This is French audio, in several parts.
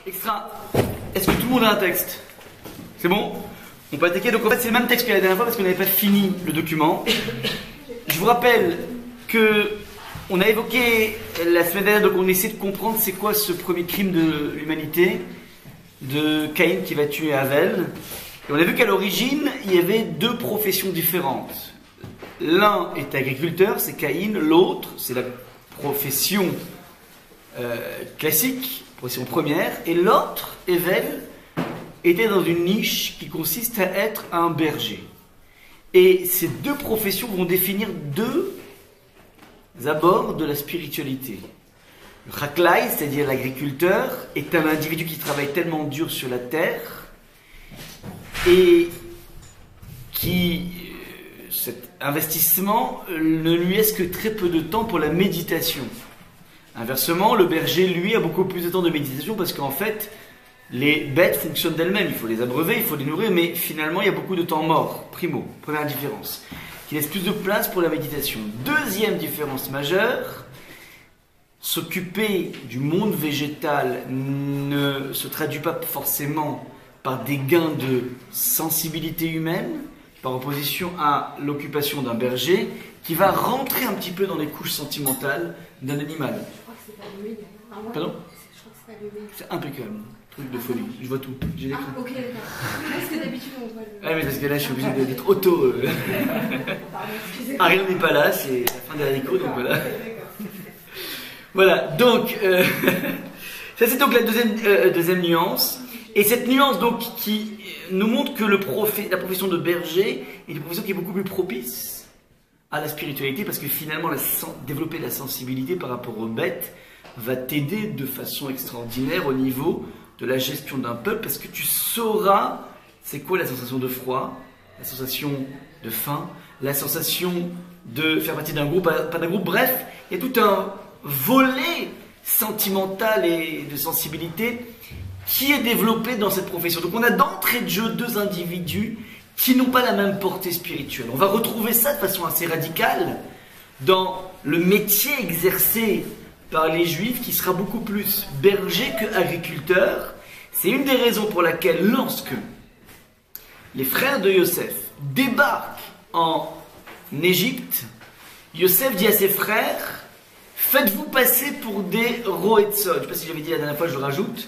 Extra. Est-ce que tout le monde a un texte? C'est bon? On peut attaquer. Donc en fait c'est le même texte que la dernière fois parce qu'on n'avait pas fini le document. Je vous rappelle que on a évoqué la semaine dernière, donc on essaie de comprendre c'est quoi ce premier crime de l'humanité de Caïn qui va tuer Abel. Et on a vu qu'à l'origine il y avait deux professions différentes. L'un est agriculteur, c'est Caïn. L'autre, c'est la profession classique, profession première. Et l'autre, Abel, était dans une niche qui consiste à être un berger. Et ces deux professions vont définir deux abords de la spiritualité. Le Chaklai, c'est-à-dire l'agriculteur, est un individu qui travaille tellement dur sur la terre et qui, cet investissement ne lui laisse que très peu de temps pour la méditation. Inversement, le berger, lui, a beaucoup plus de temps de méditation parce qu'en fait, les bêtes fonctionnent d'elles-mêmes. Il faut les abreuver, il faut les nourrir, mais finalement, il y a beaucoup de temps mort. Primo, première différence, qui laisse plus de place pour la méditation. Deuxième différence majeure, s'occuper du monde végétal ne se traduit pas forcément par des gains de sensibilité humaine, par opposition à l'occupation d'un berger qui va rentrer un petit peu dans les couches sentimentales d'un animal. Je crois que c'est pas lui. Pardon? Je crois que c'est pas lui. C'est impeccable. Truc de folie. Je vois tout. J'ai l'écran. Ah, ok, d'accord. Parce que d'habitude, on voit le. Ah, mais parce que là, je suis obligé d'être auto. Pardon, excusez-moi. Ariel n'est pas là, c'est la fin des haricots, donc voilà. Voilà, donc, ça c'est donc la deuxième nuance. Et cette nuance, donc, qui nous montre que la profession de berger est une profession qui est beaucoup plus propice à la spiritualité, parce que finalement, développer la sensibilité par rapport aux bêtes va t'aider de façon extraordinaire au niveau de la gestion d'un peuple, parce que tu sauras c'est quoi la sensation de froid, la sensation de faim, la sensation de faire partie d'un groupe, pas d'un groupe, bref, il y a tout un volet sentimental et de sensibilité qui est développé dans cette profession. Donc on a d'entrée de jeu deux individus qui n'ont pas la même portée spirituelle. On va retrouver ça de façon assez radicale dans le métier exercé par les Juifs, qui sera beaucoup plus berger que agriculteur. C'est une des raisons pour laquelle, lorsque les frères de Yosef débarquent en Égypte, Yosef dit à ses frères: faites-vous passer pour des roetzot. Je ne sais pas si j'avais dit la dernière fois, je le rajoute.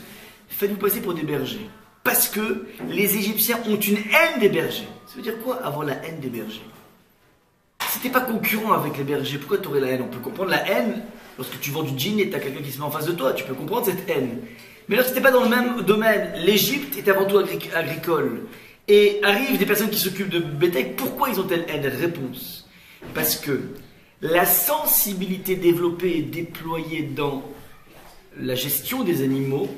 Faites-vous passer pour des bergers. Parce que les Égyptiens ont une haine des bergers. Ça veut dire quoi, avoir la haine des bergers? Si tu n'es pas concurrent avec les bergers, pourquoi tu aurais la haine? On peut comprendre la haine lorsque tu vends du jean et tu as quelqu'un qui se met en face de toi. Tu peux comprendre cette haine. Mais lorsque tu n'es pas dans le même domaine, l'Égypte est avant tout agricole. Et arrivent des personnes qui s'occupent de bétail. Pourquoi ils ont-elles haine? Réponse: parce que la sensibilité développée et déployée dans la gestion des animaux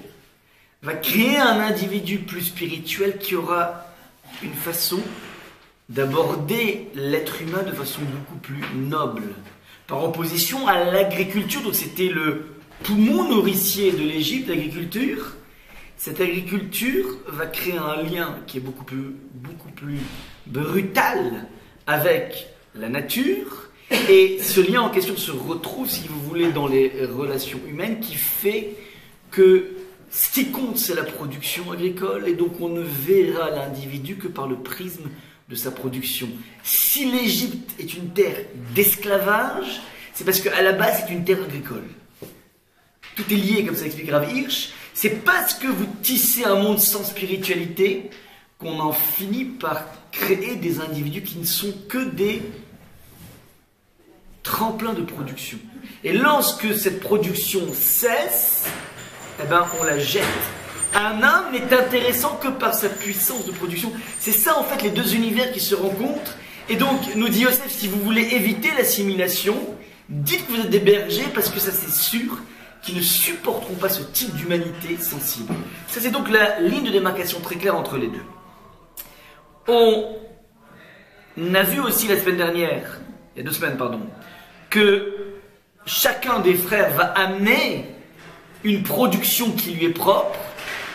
va créer un individu plus spirituel qui aura une façon d'aborder l'être humain de façon beaucoup plus noble. Par opposition à l'agriculture, donc c'était le poumon nourricier de l'Égypte, l'agriculture. Cette agriculture va créer un lien qui est beaucoup plus brutal avec la nature. Et ce lien en question se retrouve, si vous voulez, dans les relations humaines, qui fait que ce qui compte, c'est la production agricole, et donc on ne verra l'individu que par le prisme de sa production. Si l'Égypte est une terre d'esclavage, c'est parce qu'à la base, c'est une terre agricole. Tout est lié, comme ça explique Rav Hirsch. C'est parce que vous tissez un monde sans spiritualité qu'on en finit par créer des individus qui ne sont que des tremplins de production. Et lorsque cette production cesse, eh ben, on la jette. Un homme n'est intéressant que par sa puissance de production. C'est ça en fait les deux univers qui se rencontrent. Et donc nous dit Yosef, si vous voulez éviter l'assimilation, dites que vous êtes des bergers, parce que ça c'est sûr qu'ils ne supporteront pas ce type d'humanité sensible. Ça c'est donc la ligne de démarcation très claire entre les deux. On a vu aussi la semaine dernière, il y a 2 semaines pardon, que chacun des frères va amener une production qui lui est propre.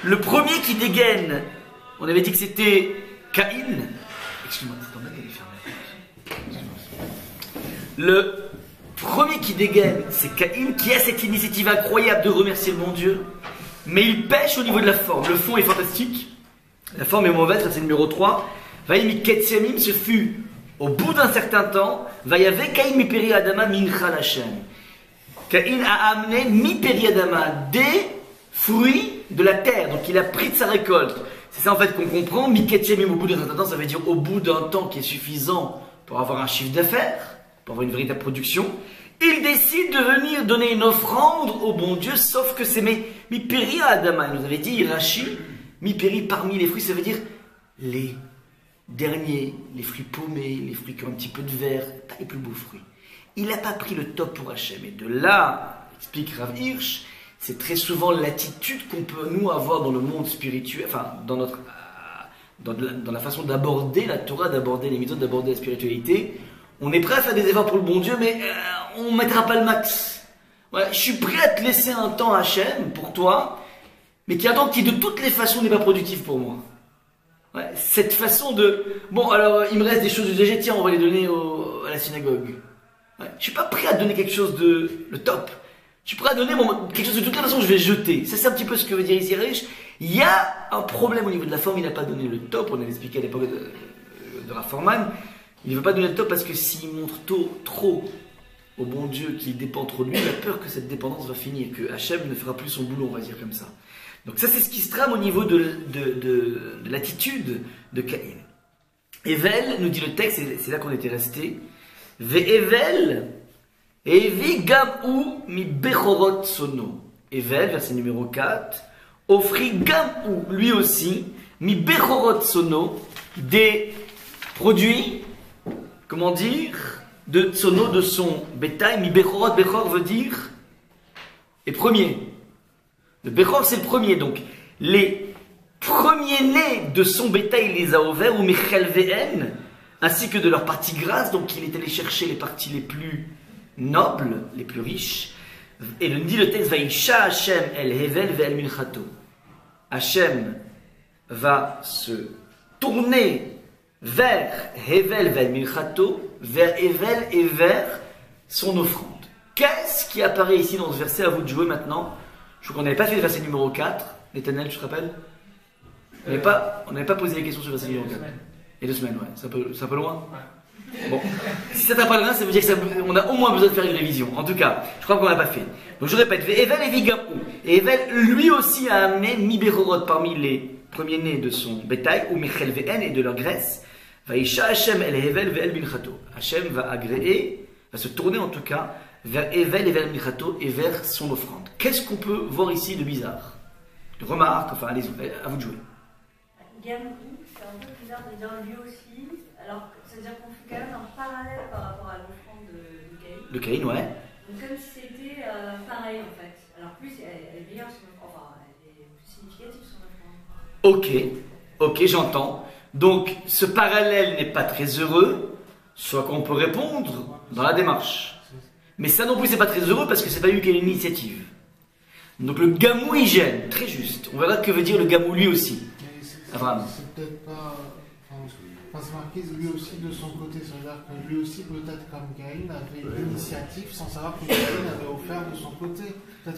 Le premier qui dégaine, on avait dit que c'était Caïn. Excuse-moi, le premier qui dégaine, c'est Caïn, qui a cette initiative incroyable de remercier le bon Dieu. mais il pêche au niveau de la forme. Le fond est fantastique, la forme est mauvaise, ça c'est le numéro 3. Vaïmi Ketsemim, ce fut au bout d'un certain temps, Vaïave Caïn mi peri Adama mincha Hashem. Caïn a amené mi peri Adama, des fruits de la terre, donc il a pris de sa récolte. C'est ça en fait qu'on comprend. Mi Ketsemim, au bout d'un certain temps, ça veut dire au bout d'un temps qui est suffisant pour avoir un chiffre d'affaires, pour avoir une véritable production. Il décide de venir donner une offrande au bon Dieu, sauf que c'est mi peri Adama. Il nous avait dit, Rashi, mi peri parmi les fruits, ça veut dire les derniers, les fruits paumés, les fruits qui ont un petit peu de verre, pas les plus beaux fruits. Il n'a pas pris le top pour Hachem. Et de là, explique Rav Hirsch, c'est très souvent l'attitude qu'on peut nous avoir dans le monde spirituel, enfin dans notre, dans la façon d'aborder la Torah, d'aborder les mitzvot, d'aborder la spiritualité. On est prêt à faire des efforts pour le bon Dieu, mais on ne mettra pas le max. Ouais, je suis prêt à te laisser un temps Hachem pour toi, mais qui attend qui de toutes les façons n'est pas productif pour moi. Ouais, cette façon de... Bon, alors, il me reste des choses de DG, tiens, on va les donner à la synagogue. Ouais, je suis pas prêt à donner quelque chose de... le top. Je suis prêt à donner quelque chose de toute façon, je vais jeter. Ça, c'est un petit peu ce que veut dire ici Riche. Il y a un problème au niveau de la forme, il n'a pas donné le top, on avait expliqué à l'époque de Rav Forman. Il ne veut pas donner le top parce que s'il montre trop au bon Dieu qu'il dépend trop de lui, il a peur que cette dépendance va finir, que Hachem ne fera plus son boulot, on va dire comme ça. Donc ça c'est ce qui se trame au niveau de l'attitude de Caïn. Evel, nous dit le texte, c'est là qu'on était resté. Ve'evel, evi gam'u mi bechorot sono. Evel, verset numéro 4, offrit gam'u, lui aussi, mi bechorot sono, des produits, comment dire, de sono, de son bétail. Mi bechorot, bechor veut dire les premiers. Le Bechor, c'est le premier, donc les premiers-nés de son bétail, il les a ouverts, ou Mechelveen, ainsi que de leurs parties grasses, donc il est allé chercher les parties les plus nobles, les plus riches. Et le dit le texte, Vaïcha Hashem el Hevel ve'el Minchato. Hashem va se tourner vers Hevel ve'el Minchato, vers Hevel et vers son offrande. Qu'est-ce qui apparaît ici dans ce verset? À vous de jouer maintenant. Je crois qu'on n'avait pas fait le verset numéro 4. Nathanaël, tu te rappelles? On n'avait pas posé les questions sur le verset numéro 4. Et 2 semaines, ouais. C'est un peu loin? Ouais. Bon. Si ça t'a pas loin, ça veut dire qu'on a au moins besoin de faire une révision. En tout cas, je crois qu'on l'a pas fait. Donc je répète. Evel et Vigamou. Et Evel, lui aussi, a amené Mibérorot parmi les premiers-nés de son bétail, ou Mechelveen et de leur graisse. Vaïcha Hashem el Hevel ve'el Minchato. Hashem va agréer, va se tourner en tout cas, vers Evel et vers Minchato et vers son offrande. Qu'est-ce qu'on peut voir ici de bizarre? De remarques, enfin, allez-y, à vous de jouer. Gamou, c'est un peu bizarre de dire lui aussi, alors ça veut dire qu'on fait quand même un parallèle par rapport à l'offrande de Caïn. De Caïn, ouais. Donc comme si c'était pareil en fait. Alors plus elle est meilleure, enfin elle est plus significative son offrande. Ok, j'entends. Donc ce parallèle n'est pas très heureux, soit qu'on peut répondre dans la démarche. Mais ça non plus c'est pas très heureux parce que c'est pas lui qui a l'initiative. Donc le gamou il gêne, très juste. On verra que veut dire le gamou lui aussi. Abraham. C'est peut-être pas. Enfin, c'est marqué lui aussi de son côté. C'est-à-dire que lui aussi, peut-être comme Caïn, avait l'initiative sans savoir que Caïn avait offert de son côté.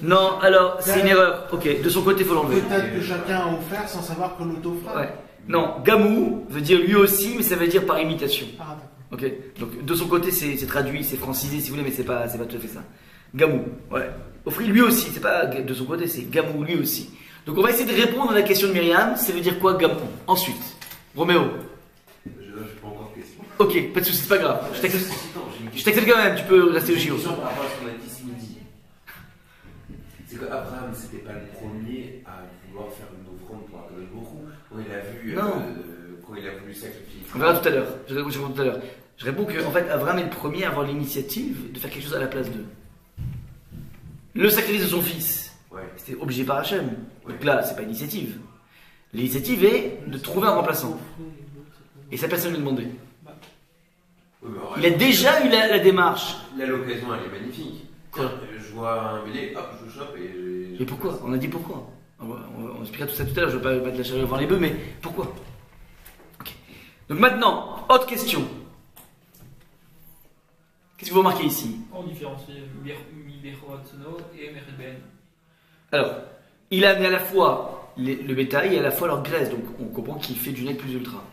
Non, alors c'est une erreur. Ok, de son côté il faut l'enlever. Peut-être que chacun a offert sans savoir que l'autre offrait. Ouais. Non, gamou veut dire lui aussi, mais ça veut dire par imitation. Ah, d'accord. Ok, donc de son côté c'est traduit, c'est francisé si vous voulez, mais c'est pas tout à fait ça. Gamou, ouais. Offrit lui aussi, c'est pas de son côté, c'est gamou lui aussi. Donc on va essayer de répondre à la question de Myriam, ça veut dire quoi gamou? Ensuite, Roméo. Je n'ai pas encore de question. Ok, pas de soucis, c'est pas grave. Je t'accepte quand même, tu peux rester au chiot. Par rapport à ce qu'on a dit ce midi, c'est qu'Abraham, c'était pas le premier à vouloir faire une offrande pour Akadosh Baruch Hu. Quand il a vu, quand il a voulu sacrifier. On verra tout à l'heure. Je réponds tout à l'heure. Je réponds que en fait, Abraham est le premier à avoir l'initiative de faire quelque chose à la place d'eux. Le sacrifice de son fils, ouais. C'était obligé par Hachem. Ouais. Donc là, c'est pas l'initiative. L'initiative est de trouver un remplaçant. Et ça, personne ne lui a demandé. Ouais, il a déjà eu la démarche. Là, l'occasion, elle est magnifique. Quoi? Je vois un mêlé, hop, je chope et... Et pourquoi? On a dit pourquoi. On expliquera tout ça tout à l'heure, je ne veux pas mettre la charrue devant les bœufs, mais pourquoi? Ok. Donc maintenant, autre question. Qu'est-ce que vous remarquez ici? On différencie Mibechorot Sono et Mechelveen. Alors, il a amené à la fois le bétail et à la fois leur graisse. Donc on comprend qu'il fait du nec plus ultra.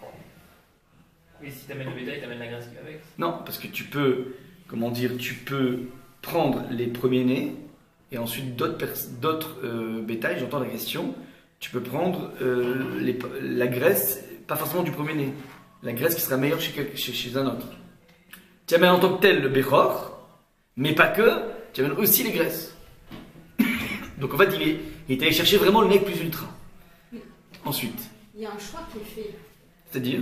Oui, si tu amènes le bétail, tu amènes la graisse qui va avec. Non, parce que tu peux, comment dire, tu peux prendre les premiers-nés et ensuite d'autres bétails, j'entends la question. Tu peux prendre la graisse, pas forcément du premier-né, la graisse qui sera meilleure chez un autre. Tu amènes en tant que tel le Bechor, mais pas que, tu amènes aussi les graisses. Donc en fait, il est allé chercher vraiment le nec plus ultra. Ensuite. Il y a un choix qui est fait. C'est-à-dire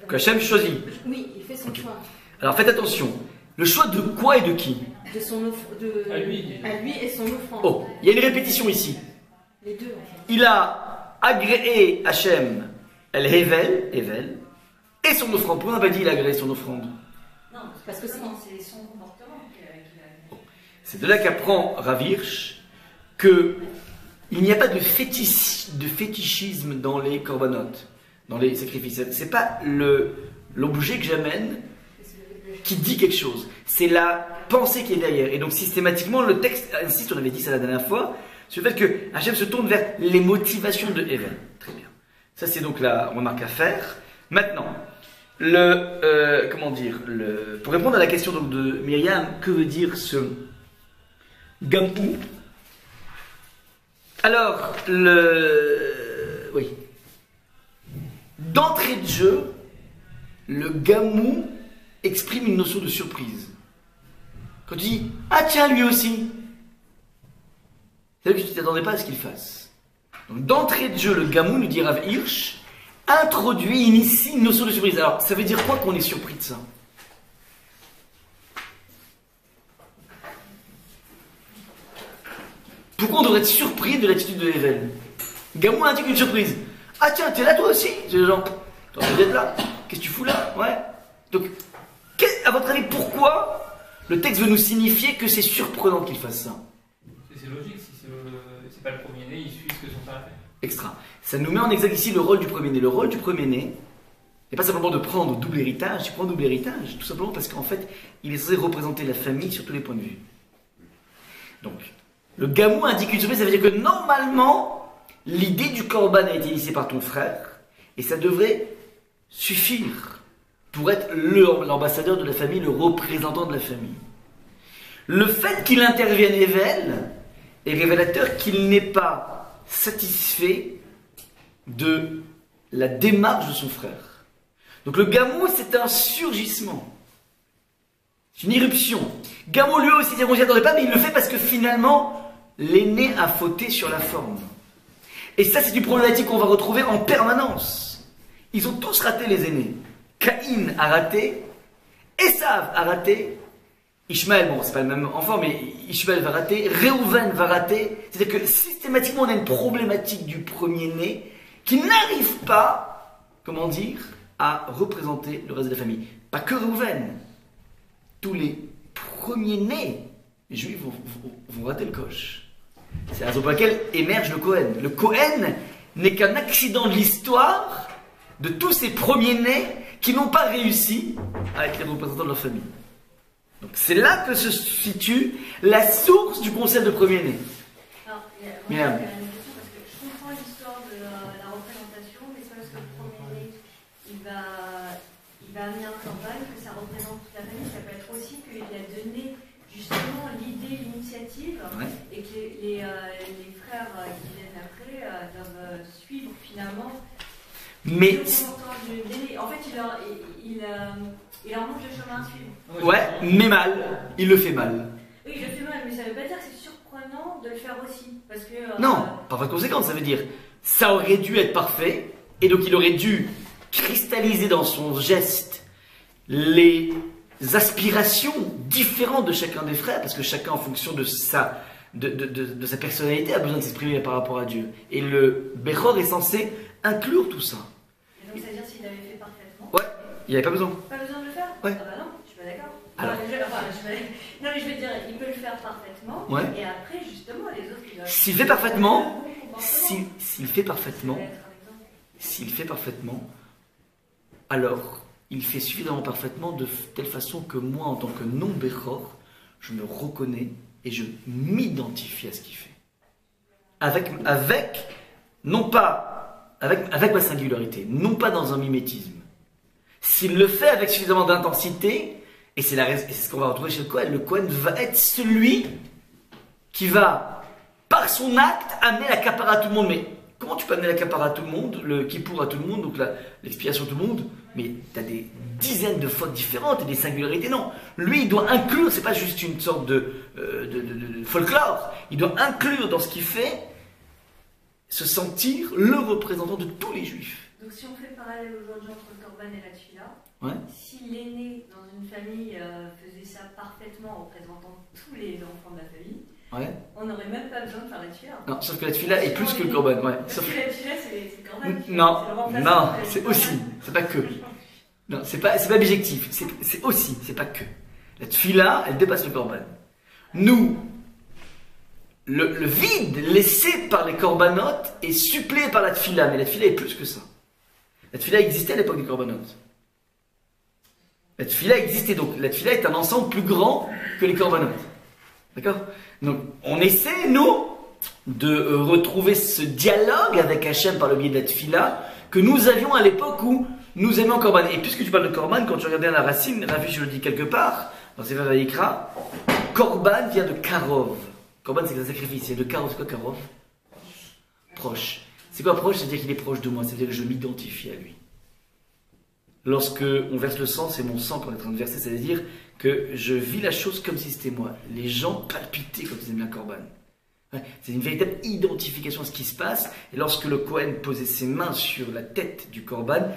qu'Hachem choisit. Oui, il fait son choix. Alors faites attention. Le choix de quoi et de qui? À lui. À lui et son offrande. Oh, il y a une répétition ici. Les deux, en fait. Il a agréé Hachem el Hevel, et son offrande. Pourquoi on n'a pas dit il a agréé son offrande? Non, Parce que c'est son comportement qu'il a. C'est de là qu'apprend Rav Hirsch que il n'y a pas de fétichisme dans les corbanotes, dans les sacrifices. C'est pas l'objet que j'amène qui dit quelque chose. C'est la pensée qui est derrière. Et donc systématiquement, le texte insiste, on avait dit ça la dernière fois, sur le fait que Hachem se tourne vers les motivations de Hevel. Très bien. Ça, c'est donc la remarque à faire. Maintenant, pour répondre à la question donc, de Myriam, que veut dire ce gamou? Alors, oui. D'entrée de jeu, le gamou exprime une notion de surprise. Quand tu dis « Ah tiens, lui aussi !» c'est-à-dire que tu ne t'attendais pas à ce qu'il fasse. Donc d'entrée de jeu, le gamou, nous dit Rav Hirsch, initie une notion de surprise. Alors, ça veut dire quoi qu'on est surpris de ça? Pourquoi on devrait être surpris de l'attitude de Hevel? Gamou indique une surprise. Ah tiens, t'es là toi aussi? C'est le genre, toi tu es là. Qu'est-ce que tu fous là? Ouais. Donc, à votre avis, pourquoi le texte veut nous signifier que c'est surprenant qu'il fasse ça? C'est logique, si c'est pas le premier-né, il suit ce que son père a fait. Extra. Ça nous met en exergue ici le rôle du premier-né. Le rôle du premier-né n'est pas simplement de prendre double héritage, tu prends double héritage, tout simplement parce qu'en fait, il est censé représenter la famille sur tous les points de vue. Donc, le gamou indique une surprise, ça veut dire que normalement, l'idée du korban a été initiée par ton frère, et ça devrait suffire pour être l'ambassadeur de la famille, le représentant de la famille. Le fait qu'il intervienne Hevel est révélateur qu'il n'est pas satisfait de la démarche de son frère. Donc le gamou, c'est un surgissement. C'est une irruption. Gamou lui aussi, on s'y attendait pas, mais il le fait parce que finalement, l'aîné a fauté sur la forme. Et ça, c'est une problématique qu'on va retrouver en permanence. Ils ont tous raté, les aînés. Caïn a raté, Esav a raté, Ishmaël, bon, c'est pas le même enfant, mais Ishmaël va rater, Réhouven va rater. C'est-à-dire que systématiquement, on a une problématique du premier-né qui n'arrive pas, comment dire, à représenter le reste de la famille. Pas que Réhouven. Tous les premiers-nés juifs vont rater le coche. C'est la raison pour laquelle émerge le Cohen. Le Cohen n'est qu'un accident de l'histoire de tous ces premiers-nés qui n'ont pas réussi à être les représentants de leur famille. Donc c'est là que se situe la source du concept de premier-né. Alors, il y a une question parce que je comprends l'histoire de la représentation, mais c'est parce que le premier-né, il va amener un campagne, que ça représente toute la famille. Ça peut être aussi qu'il a donné justement l'idée, l'initiative, et que les frères qui viennent après doivent suivre finalement. Mais en fait, il leur montre le chemin à suivre. Ouais, mais mal. Il le fait mal. Oui, il le fait mal, mais ça ne veut pas dire que c'est surprenant de le faire aussi. Parce que, non, par voie de conséquence, ça veut dire ça aurait dû être parfait, et donc il aurait dû cristalliser dans son geste les aspirations différentes de chacun des frères, parce que chacun, en fonction de sa personnalité, a besoin de s'exprimer par rapport à Dieu. Et le Bechor est censé inclure tout ça. Et donc, ça veut dire s'il avait fait parfaitement. Ouais, il n'y avait pas besoin. Pas besoin de le faire. Ouais. Ah bah non, je suis pas d'accord. Alors. Non, mais je veux dire, il peut le faire parfaitement. Ouais. Et après, justement, les autres, ils doivent. S'il fait parfaitement, s'il fait parfaitement, alors il fait suffisamment parfaitement de telle façon que moi, en tant que non-Bechor, je me reconnais et je m'identifie à ce qu'il fait. non pas avec ma singularité, non pas dans un mimétisme. S'il le fait avec suffisamment d'intensité, et c'est ce qu'on va retrouver chez le Kohen va être celui qui va, par son acte, amener la capara à tout le monde. Mais comment tu peux amener la capara à tout le monde, le kippour à tout le monde, donc l'expiation à tout le monde? Mais tu as des dizaines de fautes différentes et des singularités. Non, lui, il doit inclure, c'est pas juste une sorte de folklore, il doit inclure dans ce qu'il fait, se sentir le représentant de tous les juifs. Donc si on fait le parallèle aujourd'hui entre le Corban et la Tfila, ouais. Si l'aîné dans une famille faisait ça parfaitement en représentant tous les enfants de la famille, ouais. On n'aurait même pas besoin de faire la Tfila. Non, sauf que la Tfila est plus que le Corban. Ouais. Sauf que la Tfila, c'est le Corban. Non, c'est aussi, c'est pas que. Non, c'est pas objectif, c'est aussi, c'est pas que. La Tfila, elle dépasse le Corban. Nous, le vide laissé par les Corbanotes est suppléé par la Tfila, mais la Tfila est plus que ça. La Tfila existait à l'époque des Corbanotes. La Tfila existait donc. La Tfila est un ensemble plus grand que les Corbanotes. D'accord? Donc, on essaie, nous, de retrouver ce dialogue avec Hachem par le biais de la Tfila que nous avions à l'époque où nous aimions Corban. Et puisque tu parles de Corban, quand tu regardais à la racine, Ravi, je le dis quelque part, dans Sefer Vayikra, Corban vient de Karov. Corban, c'est un sacrifice. Et de Karov, c'est quoi Karov? Proche. C'est quoi proche? C'est-à-dire qu'il est proche de moi, c'est-à-dire que je m'identifie à lui. Lorsque on verse le sang, c'est mon sang qu'on est en train de verser, c'est-à-dire que je vis la chose comme si c'était moi. Les gens palpitaient quand ils aiment bien Corban. Ouais, c'est une véritable identification à ce qui se passe. Et lorsque le Kohen posait ses mains sur la tête du Corban,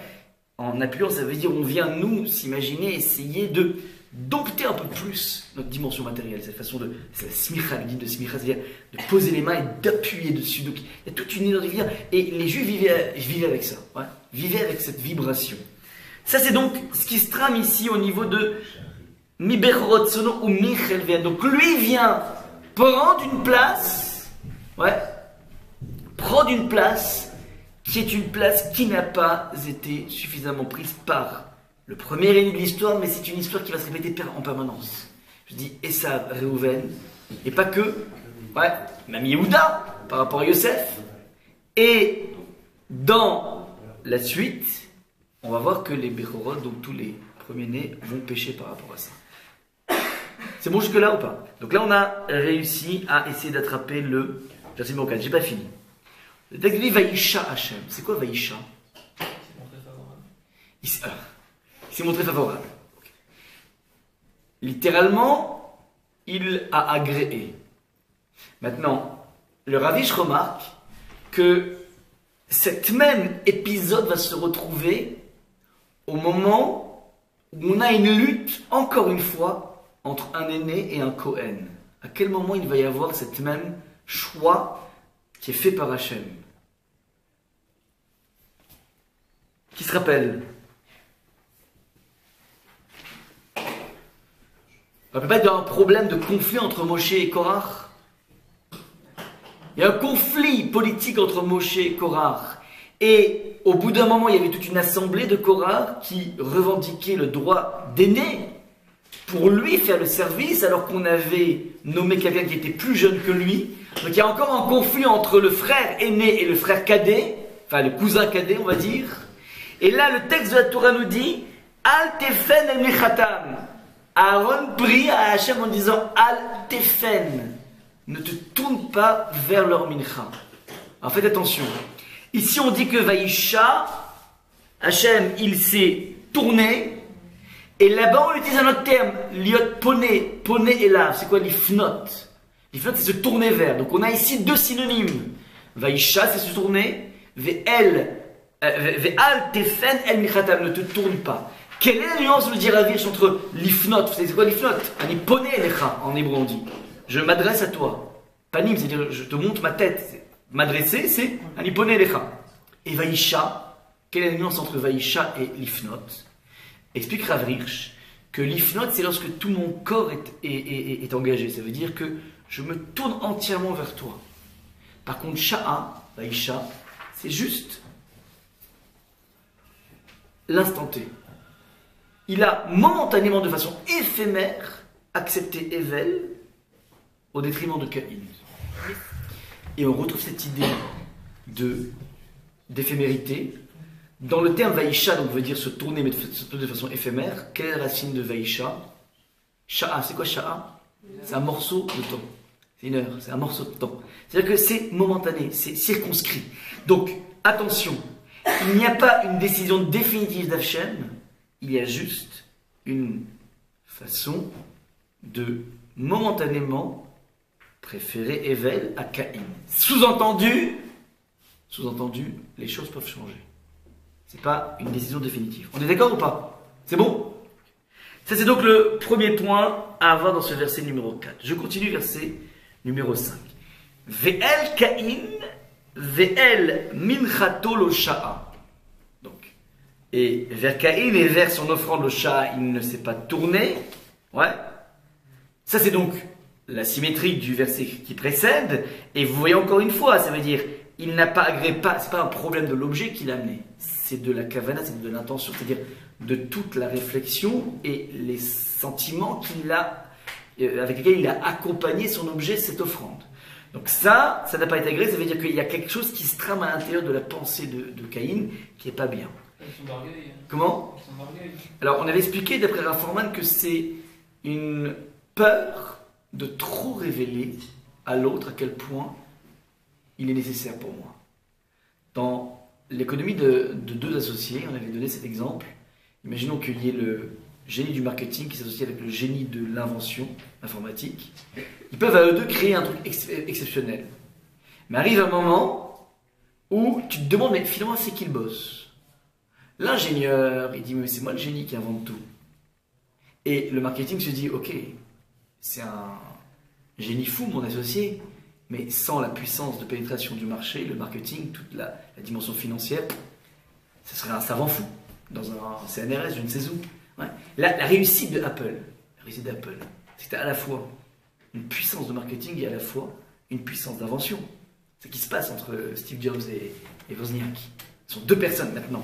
en appuyant, ça veut dire on vient nous s'imaginer, essayer de dompter un peu plus notre dimension matérielle. Cette façon de, c'est la smicha, le dit de smicha, c'est-à-dire de poser les mains et d'appuyer dessus. Donc il y a toute une identification. Et les Juifs vivaient avec ça, ouais, vivaient avec cette vibration. Ça, c'est donc ce qui se trame ici au niveau de Miberot Sono ou Michelvien. Donc lui vient prendre une place, ouais, prendre une place qui est une place qui n'a pas été suffisamment prise par le premier aîné de l'histoire, mais c'est une histoire qui va se répéter en permanence. Je dis Esav, Réhouven, et pas que, ouais, même Yehuda par rapport à Yosef. Et dans la suite, on va voir que les Bechorot, donc tous les premiers-nés, vont pécher par rapport à ça. C'est bon jusque-là ou pas? Donc là, on a réussi à essayer d'attraper le verset numéro 4. J'ai pas fini. Le texte dit Vaïcha Hachem. C'est quoi Vaïcha? Il s'est montré favorable. Okay. Littéralement, il a agréé. Maintenant, le Ravish remarque que cet même épisode va se retrouver au moment où on a une lutte, encore une fois, entre un aîné et un Kohen. À quel moment il va y avoir cette même choix qui est fait par Hachem? Qui se rappelle? Ça peut pas être un problème de conflit entre Moshe et Korach. Il y a un conflit politique entre Moshe et Korach. Et au bout d'un moment, il y avait toute une assemblée de Korach qui revendiquait le droit d'aîné pour lui faire le service, alors qu'on avait nommé quelqu'un qui était plus jeune que lui. Donc il y a encore un conflit entre le frère aîné et le frère cadet, enfin le cousin cadet, on va dire. Et là, le texte de la Torah nous dit Al tefen el michatam. Aaron prie à Hachem en disant Al tefen. Ne te tourne pas vers leur mincha. Alors faites attention. Ici, on dit que Vaïcha, Hachem, il s'est tourné. Et là-bas, on utilise un autre terme, liot poné, poné et là. C'est quoi l'ifnot? L'ifnot, c'est se tourner vers. Donc, on a ici deux synonymes. Vaïcha, c'est se tourner. Ve'al tefen el michatam, ne te tourne pas. Quelle est la nuance, le dit Ravish, entre l'ifnot? Vous savez, c'est quoi l'ifnot? Ani poné elecha, en hébreu, on dit. Je m'adresse à toi. Panim, c'est-à-dire, je te montre ma tête. M'adresser, c'est ani poné elecha. Et Vaïcha, quelle est la nuance entre Vaïcha et l'ifnot? Explique Rav Hirsch que l'ifnot, c'est lorsque tout mon corps est engagé. Ça veut dire que je me tourne entièrement vers toi. Par contre, Sha'a, Vaïcha, c'est juste l'instant T. Il a momentanément, de façon éphémère, accepté Evel au détriment de Caïn. Et on retrouve cette idée d'éphémérité. Dans le terme Vaïcha, donc veut dire se tourner, mais se tourner de façon éphémère. Quelle est la racine de Vaïcha? Sha'a, c'est quoi Sha'a? C'est un morceau de temps. C'est une heure, c'est un morceau de temps. C'est-à-dire que c'est momentané, c'est circonscrit. Donc, attention, il n'y a pas une décision définitive d'Hachem, il y a juste une façon de momentanément préférer Evel à Caïn. Sous-entendu, les choses peuvent changer. C'est pas une décision définitive. On est d'accord ou pas? C'est bon? Ça, c'est donc le premier point à avoir dans ce verset numéro 4. Je continue, verset numéro 5. Ve'el Caïn, ve'el minchato lo sha'a. Donc, et vers Caïn et vers son offrande lo sha'a, il ne s'est pas tourné. Ouais. Ça, c'est donc la symétrie du verset qui précède. Et vous voyez encore une fois, ça veut dire, il n'a pas agréé, c'est pas un problème de l'objet qu'il a amené. C'est de la kavana, c'est de l'intention, c'est-à-dire de toute la réflexion et les sentiments avec lesquels il a accompagné son objet, cette offrande. Donc ça n'a pas été agréé, ça veut dire qu'il y a quelque chose qui se trame à l'intérieur de la pensée de Caïn qui n'est pas bien. Comment? Alors on avait expliqué d'après Rav Forman que c'est une peur de trop révéler à l'autre à quel point il est nécessaire pour moi. Dans l'économie de deux associés, on avait donné cet exemple. Imaginons qu'il y ait le génie du marketing qui s'associe avec le génie de l'invention informatique. Ils peuvent à eux deux créer un truc exceptionnel. Mais arrive un moment où tu te demandes, mais finalement, c'est qui le boss? L'ingénieur, il dit, mais c'est moi le génie qui invente tout. Et le marketing se dit, ok, c'est un génie fou, mon associé, mais sans la puissance de pénétration du marché, le marketing, toute la dimension financière, ce serait un savant fou dans un CNRS, je ne sais où. Ouais. La réussite d'Apple, c'était à la fois une puissance de marketing et à la fois une puissance d'invention. C'est ce qui se passe entre Steve Jobs et Wozniak. Ce sont deux personnes maintenant.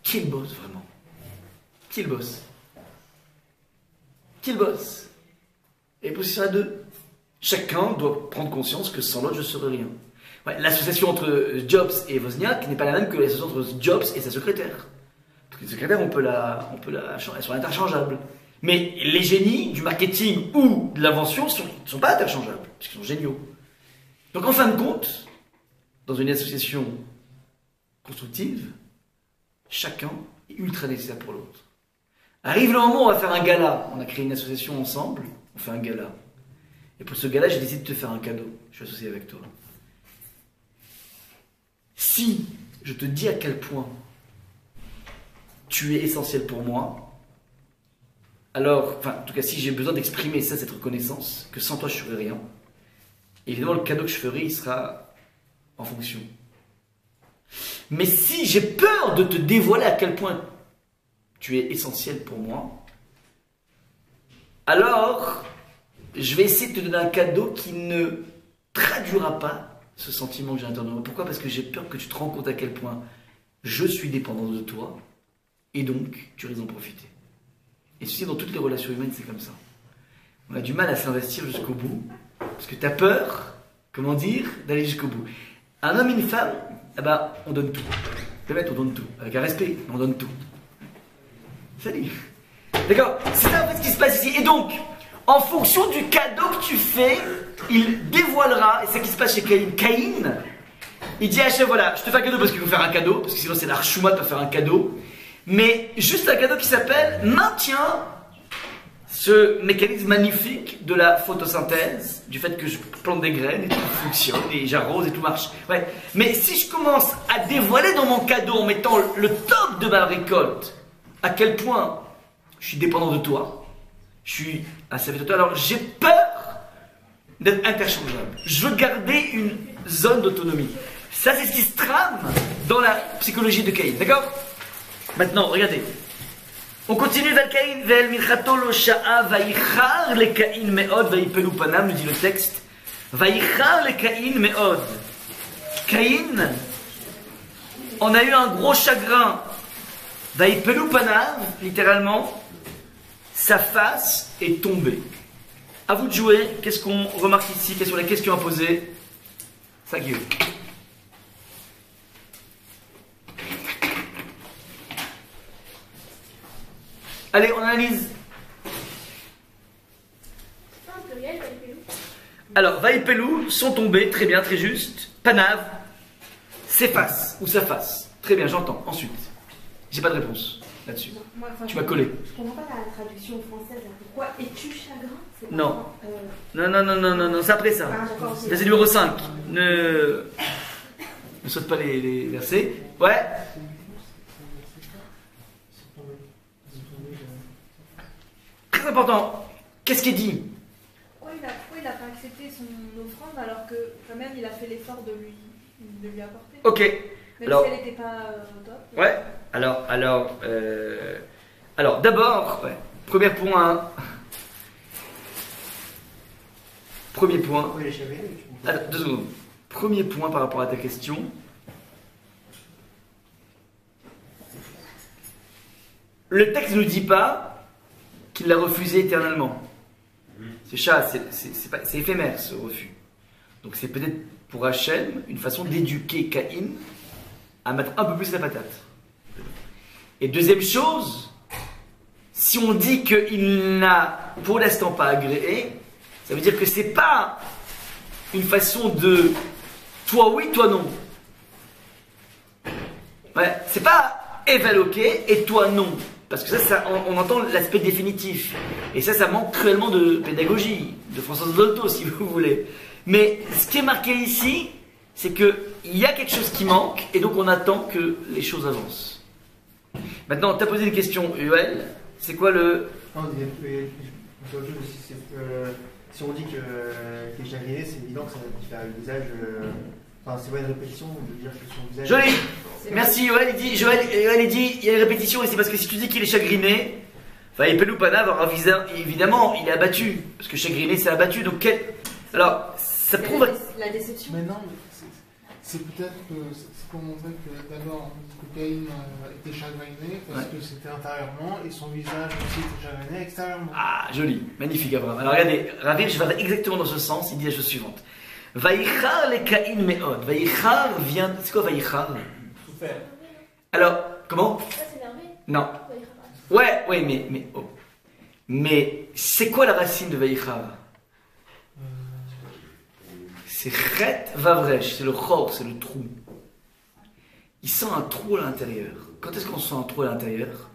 Qui est le boss vraiment? Qui est le boss? Qui est le boss? Et position à deux. Chacun doit prendre conscience que sans l'autre, je ne serai rien. Ouais, l'association entre Jobs et Wozniak n'est pas la même que l'association entre Jobs et sa secrétaire. Parce que les secrétaires, elles sont interchangeables. Mais les génies du marketing ou de l'invention ne sont pas interchangeables, puisqu'ils sont géniaux. Donc en fin de compte, dans une association constructive, chacun est ultra nécessaire pour l'autre. Arrive le moment où on va faire un gala. On a créé une association ensemble, on fait un gala. Et pour ce gala, j'ai décidé de te faire un cadeau. Je suis associé avec toi. Si je te dis à quel point tu es essentiel pour moi, alors, en tout cas, si j'ai besoin d'exprimer ça, cette reconnaissance, que sans toi je ne ferais rien, évidemment, le cadeau que je ferai, il sera en fonction. Mais si j'ai peur de te dévoiler à quel point tu es essentiel pour moi, alors je vais essayer de te donner un cadeau qui ne traduira pas ce sentiment que j'ai à l'intérieur de moi. Pourquoi? Parce que j'ai peur que tu te rends compte à quel point je suis dépendant de toi, et donc tu risques d'en profiter. Et ceci, dans toutes les relations humaines, c'est comme ça. On a du mal à s'investir jusqu'au bout, parce que tu as peur, comment dire, d'aller jusqu'au bout. Un homme et une femme, eh ben, on donne tout. On donne tout. Avec un respect, mais on donne tout. Salut. D'accord? C'est ça en fait ce qui se passe ici. Et donc, en fonction du cadeau que tu fais, il dévoilera, et c'est ce qui se passe chez Caïn. Caïn, il dit à Hachem, voilà, je te fais un cadeau parce qu'il faut faire un cadeau, parce que sinon c'est la chouma de pas faire un cadeau. Mais juste un cadeau qui s'appelle maintiens ce mécanisme magnifique de la photosynthèse, du fait que je plante des graines et tout fonctionne, et j'arrose et tout marche. Ouais. Mais si je commence à dévoiler dans mon cadeau en mettant le top de ma récolte, à quel point je suis dépendant de toi, je suis un serviteur de toi, alors j'ai peur d'être interchangeable. Je veux garder une zone d'autonomie. Ça, c'est ce qui se trame dans la psychologie de Caïn. D'accord? Maintenant, regardez. On continue vers Caïn, vers Milchato lo sha'a, vaïchar le Caïn me'od, vaïpelu panam, nous dit le texte. Vaïchar le Caïn me'od. Caïn, on a eu un gros chagrin. Vaïpelu panam, littéralement, sa face est tombée. À vous de jouer, qu'est-ce qu'on remarque ici? Quelles sont les questions à poser? Ça qui est. Allez, on analyse. Alors, Vaïpelou sont tombés, très bien, très juste. Panav s'efface ou s'efface. Très bien, j'entends. Ensuite, j'ai pas de réponse là-dessus. Tu m'as collé. Je comprends pas la traduction française. Pourquoi es-tu chagrin? Non. Non, c'est après ça. Ah, d'accord, C'est numéro 5. Ne saute pas les versets. Ouais. Très important. Qu'est-ce qui est dit? Pourquoi il n'a pas accepté son offrande alors que quand même il a fait l'effort de lui apporter? Ok. Même Alors, si elle n'était pas au top. Ouais. Alors d'abord, ouais. Premier point. Alors, 2 secondes. Premier point par rapport à ta question. Le texte ne nous dit pas qu'il l'a refusé éternellement. C'est chat, c'est éphémère ce refus. Donc c'est peut-être pour Hachem une façon d'éduquer Caïn à mettre un peu plus la patate. Et deuxième chose, si on dit qu'il n'a pour l'instant pas agréé, ça veut dire que c'est pas une façon de toi oui, toi non. Ouais, c'est pas Evel ok et toi non. Parce que ça on entend l'aspect définitif. Et ça manque cruellement de pédagogie, de François Dolto si vous voulez. Mais ce qui est marqué ici, c'est qu'il y a quelque chose qui manque et donc on attend que les choses avancent. Maintenant, tu as posé une question, UL. C'est quoi le. Non, si on dit que les chagrinés, c'est évident que ça fait un visage. Enfin, c'est pas une répétition de dire que son visage. Joli. Merci, Joël. Il dit il y a une répétition et c'est parce que si tu dis qu'il est chagriné, enfin, il peut nous pas avoir évidemment, il est abattu. Parce que chagriné, c'est abattu. Donc, alors, ça prouve. La déception. Mais non, c'est peut-être que c'est pour montrer que d'abord que Caïn était chagriné parce que c'était intérieurement et son visage aussi était chagriné extérieurement. Ah, joli, magnifique Abraham. Alors regardez, Ravir, je vais exactement dans ce sens, il dit la chose suivante. Vaïchar le Caïn me'od. Vaïchar vient. C'est quoi Vaïchar? Souffert. Alors, comment? Ça, c'est énervé. Non. Ouais, mais. Oh. Mais c'est quoi la racine de Vaïchar? C'est Chet Vavresh, c'est le chor, c'est le trou. Il sent un trou à l'intérieur. Quand est-ce qu'on sent un trou à l'intérieur?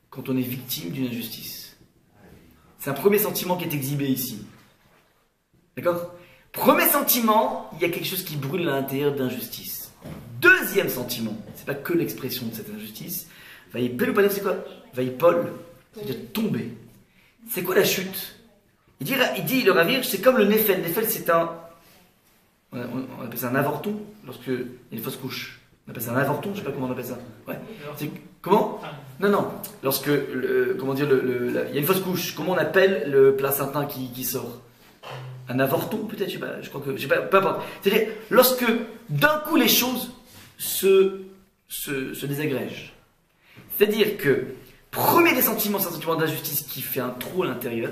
Quand on est victime d'une injustice. C'est un premier sentiment qui est exhibé ici. D'accord? Premier sentiment, il y a quelque chose qui brûle à l'intérieur d'injustice. Deuxième sentiment, c'est pas que l'expression de cette injustice. Vaïpel, c'est quoi? Vaïpol, c'est-à-dire tomber. C'est quoi la chute? Il dit le Ravir, c'est comme le Nefel. Nefel, c'est un. On appelle ça un avorton lorsqu'il y a une fausse couche. On appelle ça un avorton, je sais pas comment on appelle ça. Ouais. Comment? Non. Lorsque, comment dire, il y a une fausse couche. Comment on appelle le placentin qui sort? Un avorton peut-être, je crois que, peu importe. C'est-à-dire, lorsque d'un coup les choses se désagrègent. C'est-à-dire que, premier des sentiments, c'est un sentiment d'injustice qui fait un trou à l'intérieur.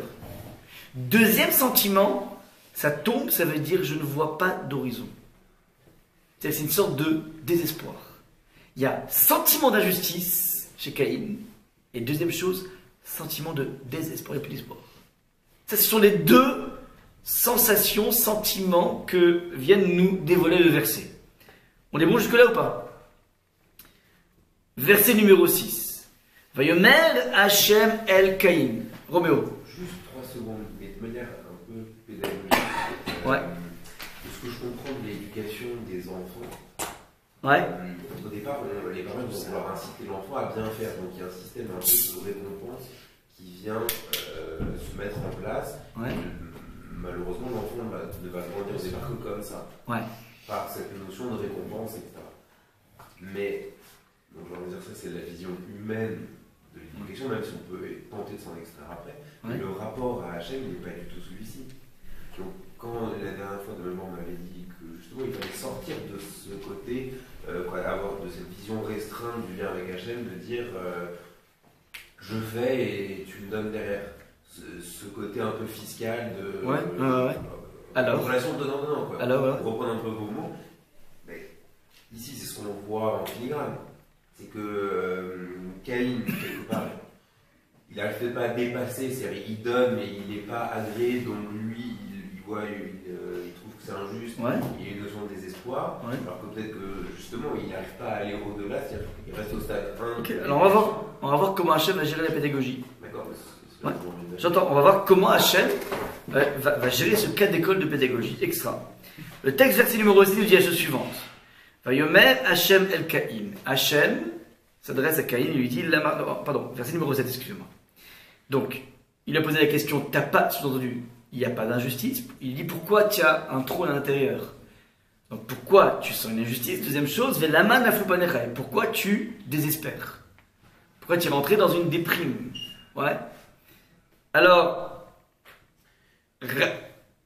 Deuxième sentiment, ça tombe, ça veut dire je ne vois pas d'horizon. C'est une sorte de désespoir. Il y a sentiment d'injustice chez Caïn, et deuxième chose, sentiment de désespoir et plus d'espoir. Ça, ce sont les deux sensations, sentiments que viennent nous dévoiler le verset. On est bon jusque-là ou pas? Verset numéro 6. Vayomer Hachem El Caïn. Roméo. Juste 3 secondes, mais de manière un peu pédagogique. Ouais. De ce que je comprends de l'éducation des enfants. Ouais. Au départ, les parents vont vouloir inciter l'enfant à bien faire. Donc il y a un système un peu de récompense qui vient se mettre en place. Ouais. Malheureusement, l'enfant ne va grandir au départ que comme ça. Ouais. Par cette notion de récompense, etc. Mais, donc je vais dire ça, c'est la vision humaine de l'éducation, même si on peut tenter de s'en extraire après. Ouais. Mais le rapport à Hachem n'est pas du tout celui-ci. Donc, quand la dernière fois de mémoire m'avait dit que justement il fallait sortir de ce côté, avoir de cette vision restreinte du lien avec Hachem, de dire je fais et tu me donnes derrière. Ce côté un peu fiscal de. Ouais. Alors. Relation de donnant-donnant, quoi. Alors, Pour reprendre un peu vos mots, ici, c'est ce qu'on voit en filigrane. C'est que Caïn, quelque part, il n'arrive peut-être pas à dépasser, c'est-à-dire il donne, mais il n'est pas agréé, donc lui, il voit, il trouve que c'est injuste, Ouais. il y a une notion de désespoir, Ouais. alors que peut-être que justement, il n'arrive pas à aller au-delà, c'est-à-dire qu'il reste au stade 1. Ok, alors on va voir comment Hachem va gérer la pédagogie. D'accord, Ouais. J'entends, on va voir comment Hachem va gérer ce cas d'école de pédagogie. Extra. Le texte verset numéro 6 nous dit la chose suivante. Vayomer Hachem el Caïn. Hachem s'adresse à Caïn et lui dit, pardon, verset numéro 7, excusez-moi. Donc, il a posé la question, t'as pas, sous-entendu, il n'y a pas d'injustice. Il dit, pourquoi tu as un trône à l'intérieur? Donc, pourquoi tu sens une injustice? Deuxième chose, Velaman aflupanecha. Pourquoi tu désespères? Pourquoi tu es rentré dans une déprime? Ouais. Alors,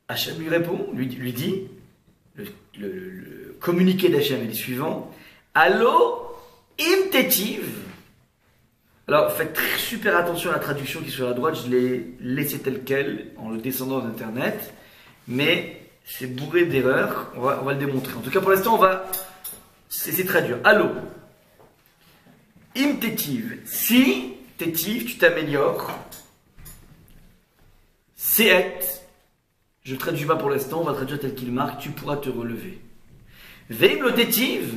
Hachem lui répond, lui dit, le communiqué d'Hachem est le suivant, Allo imtetiv. Alors, faites super attention à la traduction qui est sur la droite, je l'ai laissé tel quel en le descendant d'Internet, mais c'est bourré d'erreurs, on va le démontrer. En tout cas, pour l'instant, on va essayer de traduire. Allo imtetiv. Si, tetiv, tu t'améliores, Se'et, je ne traduis pas pour l'instant, on va traduire tel qu'il marque, tu pourras te relever. Veim lotetiv,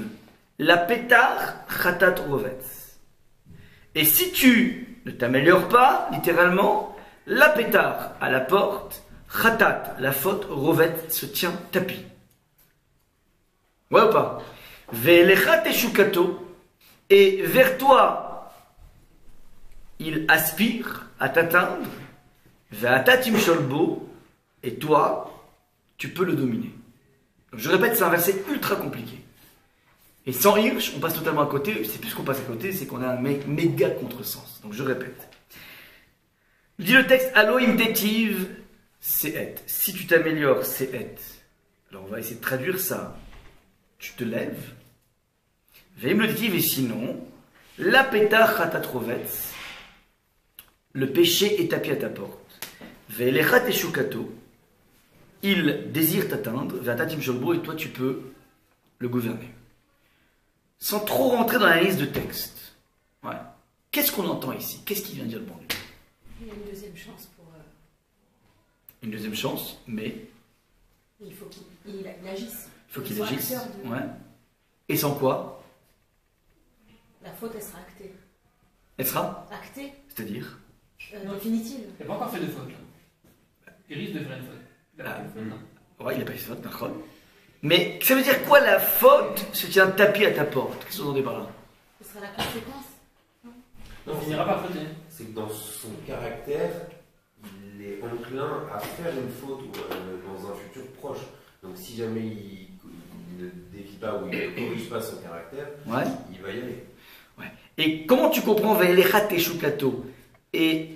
la pétar chatat rovetz. Et si tu ne t'améliores pas, littéralement, la pétar à la porte, chatat, la faute, rovetz se tient tapis. Ouais ou pas? Ve'elecha teshukato, et vers toi, il aspire à t'atteindre. Ve'atatim sholbo, et toi, tu peux le dominer. Donc, je répète, c'est un verset ultra compliqué. Et sans Hirsch, on passe totalement à côté. C'est plus qu'on passe à côté, c'est qu'on a un méga contresens. Donc je répète. Dit le texte, Allo imtetiv, c'est et. Si tu t'améliores, c'est et. Alors on va essayer de traduire ça. Tu te lèves. Veim lotetiv, et sinon, la pétar chatat rovetz, le péché est tapis à ta porte. Ve'elecha teshukato, il désire t'atteindre, ve'atatim sholbo, et toi tu peux le gouverner. Sans trop rentrer dans la liste de textes. Ouais. Qu'est-ce qu'on entend ici? Qu'est-ce qu'il vient dire le bon Dieu? Il y a une deuxième chance pour. Une deuxième chance, mais Il faut qu'il agisse. il faut qu'il soit agisse. acteur de- Ouais. Et sans quoi? La faute, elle sera actée. Elle sera? Actée, C'est-à-dire? définitive. Il n'a pas encore fait de faute. Là. Il risque de faire une faute. Il a pas fait de faute, non. Ouais, il n'a pas fait faute, d'accord. Mais ça veut dire quoi, la faute se tient tapis à ta porte? Qu'est-ce que vous entendez par là? Ce sera la conséquence. Donc il finira par fauter. C'est que dans son caractère, il est enclin à faire une faute dans un futur proche. Donc si jamais il ne défie pas ou il ne corrige pas son caractère, Ouais. il va y aller. Ouais. Et comment tu comprends Ve'elecha teshukato? Et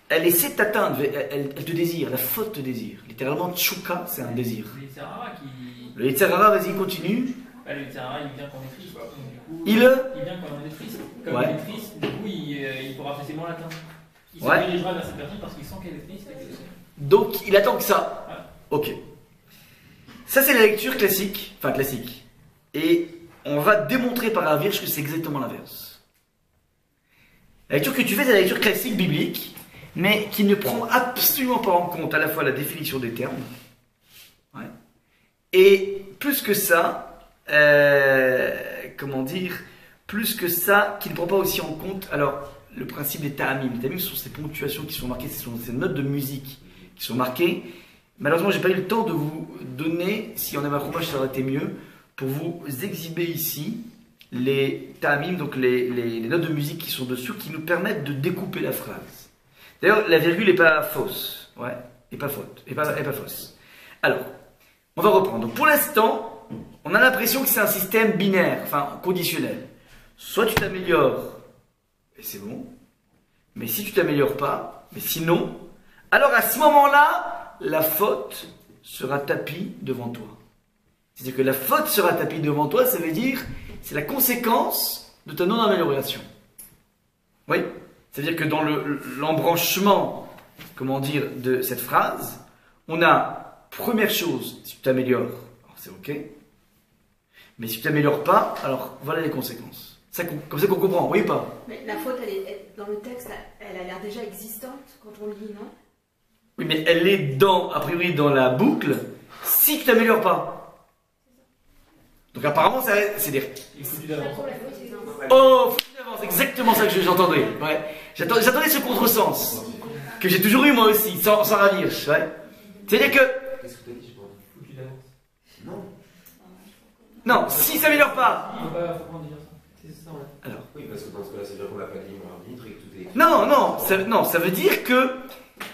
elle essaie de t'atteindre, elle te désire, la faute te désire. Littéralement, tchouka, c'est un désir. Le Yitzhara qui. Le Yitzhara, vas-y, continue. Bah, le Yitzhara, il vient quand on est triste. Donc, du coup, Il vient quand on est triste. Comme Ouais. il est triste, du coup, il pourra facilement l'atteindre. Il se Ouais. dirigera vers cette personne parce qu'il sent qu'elle est triste. Donc, il attend que ça. Ok. Ça, c'est la lecture classique. Enfin, classique. Et on va démontrer par la Vierge que c'est exactement l'inverse. La lecture que tu fais, c'est la lecture classique biblique, mais qui ne prend absolument pas en compte à la fois la définition des termes, ouais, et plus que ça, comment dire, plus que ça, qui ne prend pas aussi en compte, alors, le principe des ta'amim. Les ta'amim sont ces ponctuations qui sont marquées, ce sont ces notes de musique qui sont marquées. Malheureusement, j'ai pas eu le temps de vous donner, si on avait un fromage, ça aurait été mieux, pour vous exhiber ici les ta'amim, donc les notes de musique qui sont dessus, qui nous permettent de découper la phrase. D'ailleurs, la virgule n'est pas fausse, ouais, et pas faute, et pas fausse. Alors, on va reprendre. Donc, pour l'instant, on a l'impression que c'est un système binaire, enfin conditionnel. Soit tu t'améliores, et c'est bon. Mais si tu t'améliores pas, mais sinon, alors à ce moment-là, la faute sera tapie devant toi. C'est-à-dire que la faute sera tapie devant toi, ça veut dire c'est la conséquence de ta non-amélioration. Oui, c'est-à-dire que dans l'embranchement, comment dire, de cette phrase, on a, première chose, si tu t'améliores, alors c'est ok. Mais si tu t'améliores pas, alors voilà les conséquences. Comme ça qu'on comprend, oui ou pas? Mais la faute, dans le texte, elle a l'air déjà existante quand on le lit, non? Oui, mais elle est a priori dans la boucle si tu t'améliores pas. Donc apparemment, c'est dire. Il faut du d'avance. Oh, c'est exactement ça que j'entendais. Ouais. J'attendais ce contresens que j'ai toujours eu moi aussi, sans ravir. Ouais. C'est-à-dire que Qu'est-ce que tu as dit? J'ai pas entendu. Faut du d'avance. Non. non, s'il s'améliore pas. Faut pas dire ça. C'est ça, ouais. Alors. Oui, parce que dans ce cas-là, c'est-à-dire qu'on l'a pas dit en arbitre et que tout est. Non, ça veut dire que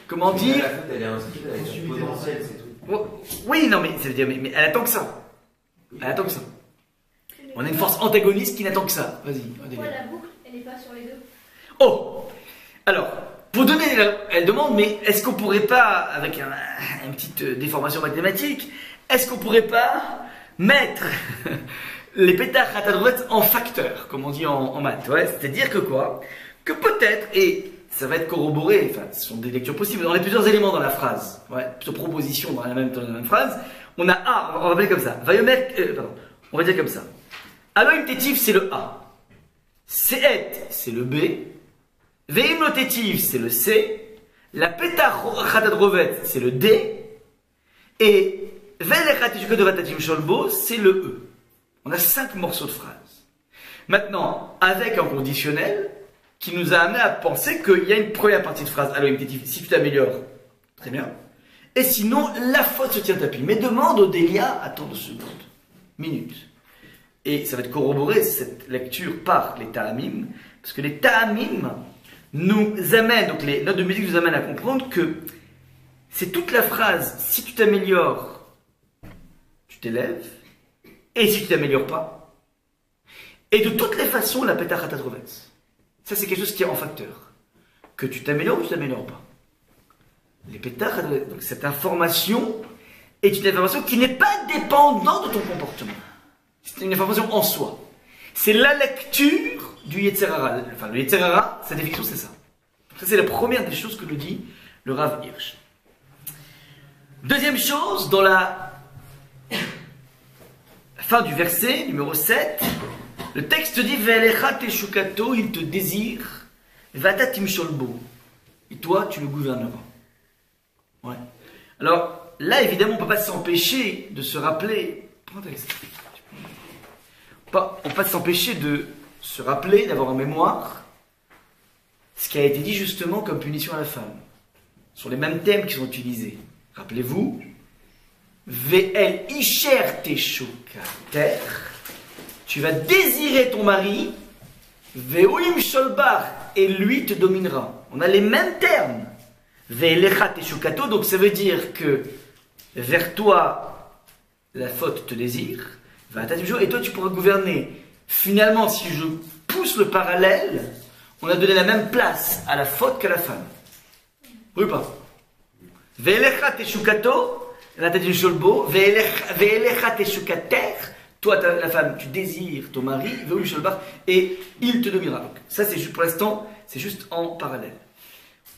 comment Mais dire. la faute, elle est inscrite avec un potentiel, c'est tout. Oui, non, mais ça veut dire, mais elle attend que ça. Elle attend que ça. On a une force antagoniste qui n'attend que ça. Vas-y, on Pourquoi la boucle, elle n'est pas sur les deux? Oh! Alors, pour donner, elle demande, mais est-ce qu'on pourrait pas, avec une petite déformation mathématique, est-ce qu'on pourrait pas mettre les pétards Khatadrovet en facteur, comme on dit en maths, ouais? C'est-à-dire que quoi? Que peut-être, et ça va être corroboré, enfin, ce sont des lectures possibles, on a plusieurs éléments dans la phrase, ouais, plusieurs propositions dans la même phrase. On a A, on va appeler comme ça. On va dire comme ça. Aloim tétif, c'est le A. Se'et, c'est le B. Veim lo tétif, c'est le C. La pétar Khatadrovet, c'est le D. Et Velechatichukotovatatim sholbo, c'est le E. On a 5 morceaux de phrase. Maintenant, avec un conditionnel qui nous a amené à penser qu'il y a une première partie de phrase, Aloim tétif, si tu t'améliores, très bien. Et sinon, la faute se tient tapis. Mais demande au Delia, attends 2 secondes, minutes. Et ça va être corroboré, cette lecture, par les ta'amim, parce que les ta'amim nous amènent, donc les notes de musique nous amènent à comprendre que c'est toute la phrase, si tu t'améliores, tu t'élèves, et si tu t'améliores pas, et de toutes les façons, la pétach Khatadrovet. Ça, c'est quelque chose qui est en facteur. Que tu t'améliores ou tu t'améliores pas. Les pétach Khatadrovet, donc cette information est une information qui n'est pas dépendante de ton comportement. C'est une information en soi. C'est la lecture du Yetzerara. Enfin, le Yetzerara, sa définition, c'est ça. Ça, c'est la première des choses que nous dit le Rav Hirsch. Deuxième chose, dans la fin du verset, numéro 7, le texte dit Ve'elecha teshukato, il te désire, vata timsholbo. Et toi, tu le gouverneras. Ouais. Alors, là, évidemment, on ne peut pas s'empêcher de se rappeler. Prends ta texte. On ne peut pas s'empêcher de se rappeler, d'avoir en mémoire ce qui a été dit justement comme punition à la femme, sur les mêmes thèmes qui sont utilisés. Rappelez-vous, Ve'el isher teshukater, tu vas désirer ton mari, Ve'uim sholbar, et lui te dominera. On a les mêmes termes. Ve'elecha teshukato, donc ça veut dire que vers toi, la faute te désire. Et toi, tu pourras gouverner. Finalement, si je pousse le parallèle, on a donné la même place à la faute qu'à la femme. Oui ou pas? Ve'elecha teshukato, vatatim sholbo, ve'elecha teshukater, toi, la femme, tu désires ton mari, ve'uim sholbar, et il te dominera. Donc, ça, c'est juste pour l'instant, c'est juste en parallèle.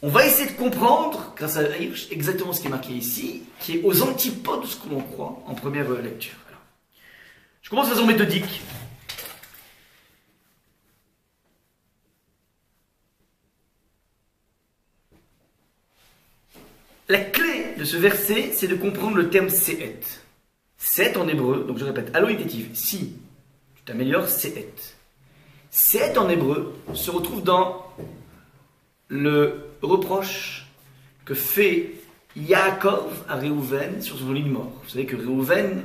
On va essayer de comprendre, grâce à Hirsch, exactement ce qui est marqué ici, qui est aux antipodes de ce que l'on croit en première lecture. Je commence de façon méthodique. La clé de ce verset, c'est de comprendre le terme se'et. Se'et en hébreu, donc je répète, allo indicatif, si tu t'améliores, se'et. Se'et en hébreu se retrouve dans le reproche que fait Yaakov à Réhouven sur son lit de mort. Vous savez que Réhouven,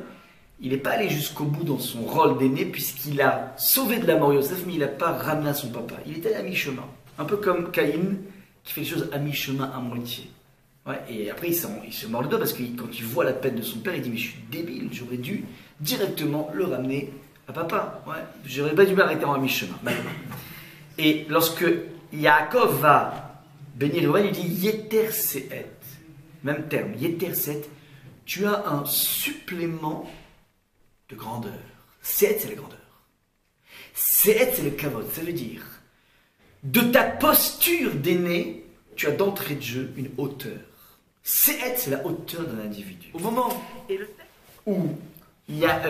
il n'est pas allé jusqu'au bout dans son rôle d'aîné puisqu'il a sauvé de la mort Yosef, mais il n'a pas ramené à son papa. Il était à mi-chemin. Un peu comme Caïn qui fait les choses à mi-chemin, à moitié. Ouais, et après, il se mord le doigt parce que quand il voit la peine de son père, il dit « Mais je suis débile, j'aurais dû directement le ramener à papa. Ouais, j'aurais pas dû m'arrêter à mi-chemin. » Et lorsque Yaakov va bénir Réhouven, il dit « Yeter se'et ». Même terme, Yeter se'et. Tu as un supplément de grandeur. Se'et, c'est la grandeur. Se'et, c'est le kavod. Ça veut dire, de ta posture d'aîné, tu as d'entrée de jeu une hauteur. Se'et, c'est la hauteur d'un individu. Au moment où il y a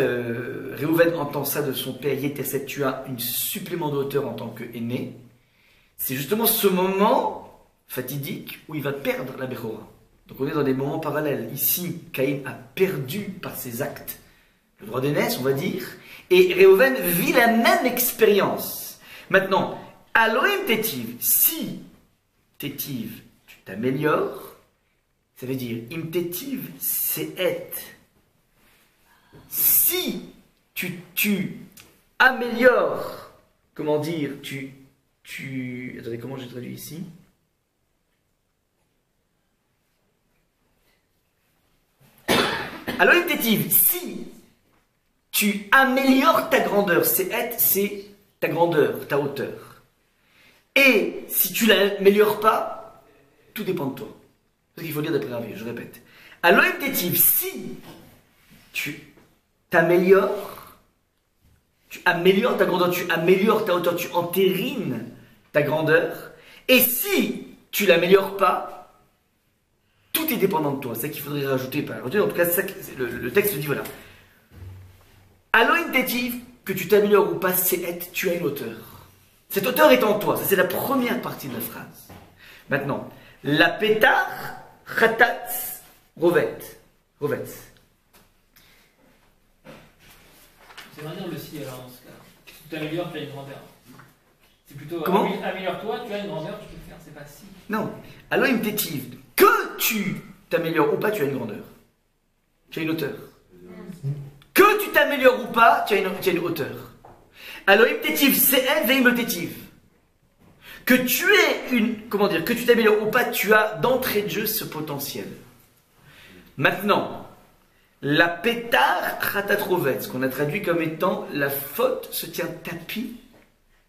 Réhouven entend ça de son père Yetesset, tu as une supplément de hauteur en tant qu'aîné. C'est justement ce moment fatidique où il va perdre la Bechora. Donc on est dans des moments parallèles. Ici, Caïn a perdu par ses actes le droit d'aînesse, on va dire, et Réhouven vit la même expérience. Maintenant, Aloim Tétiv, si Tétiv, tu t'améliores, ça veut dire Im Tétiv, c'est être. Si tu améliores, comment dire, attendez, comment j'ai traduit ici? Alors, Tétiv, si tu améliores ta grandeur, c'est ta grandeur, ta hauteur. Et si tu l'améliores pas, tout dépend de toi. C'est ce qu'il faut dire d'après Ravi, je répète. Alors, Tétiv, si tu t'améliores, tu améliores ta grandeur, tu améliores ta hauteur, tu entérines ta grandeur, et si tu l'améliores pas, tout est dépendant de toi. C'est ça qu'il faudrait rajouter, pas rajouter. En tout cas, le texte dit voilà. Alors, une tétive, que tu t'améliores ou pas, c'est être, tu as une hauteur. Cette hauteur est en toi. Ça, c'est la première partie de la phrase. Maintenant, la pétar, khatat, rovet. C'est vraiment le si alors dans ce cas. Si tu t'améliores, tu as une grandeur. C'est plutôt comment améliore-toi, tu as une grandeur, tu peux le faire, c'est pas si. Non. Alors, une tétive, que tu t'améliores ou pas, tu as une grandeur. Tu as une hauteur. Que tu t'améliores ou pas, tu as une hauteur. Alors, im tétiv, c'est elle, veim le tétiv. Que tu aies que tu t'améliores ou pas, tu as d'entrée de jeu ce potentiel. Maintenant, la pétar khatatrovet, ce qu'on a traduit comme étant la faute se tient tapis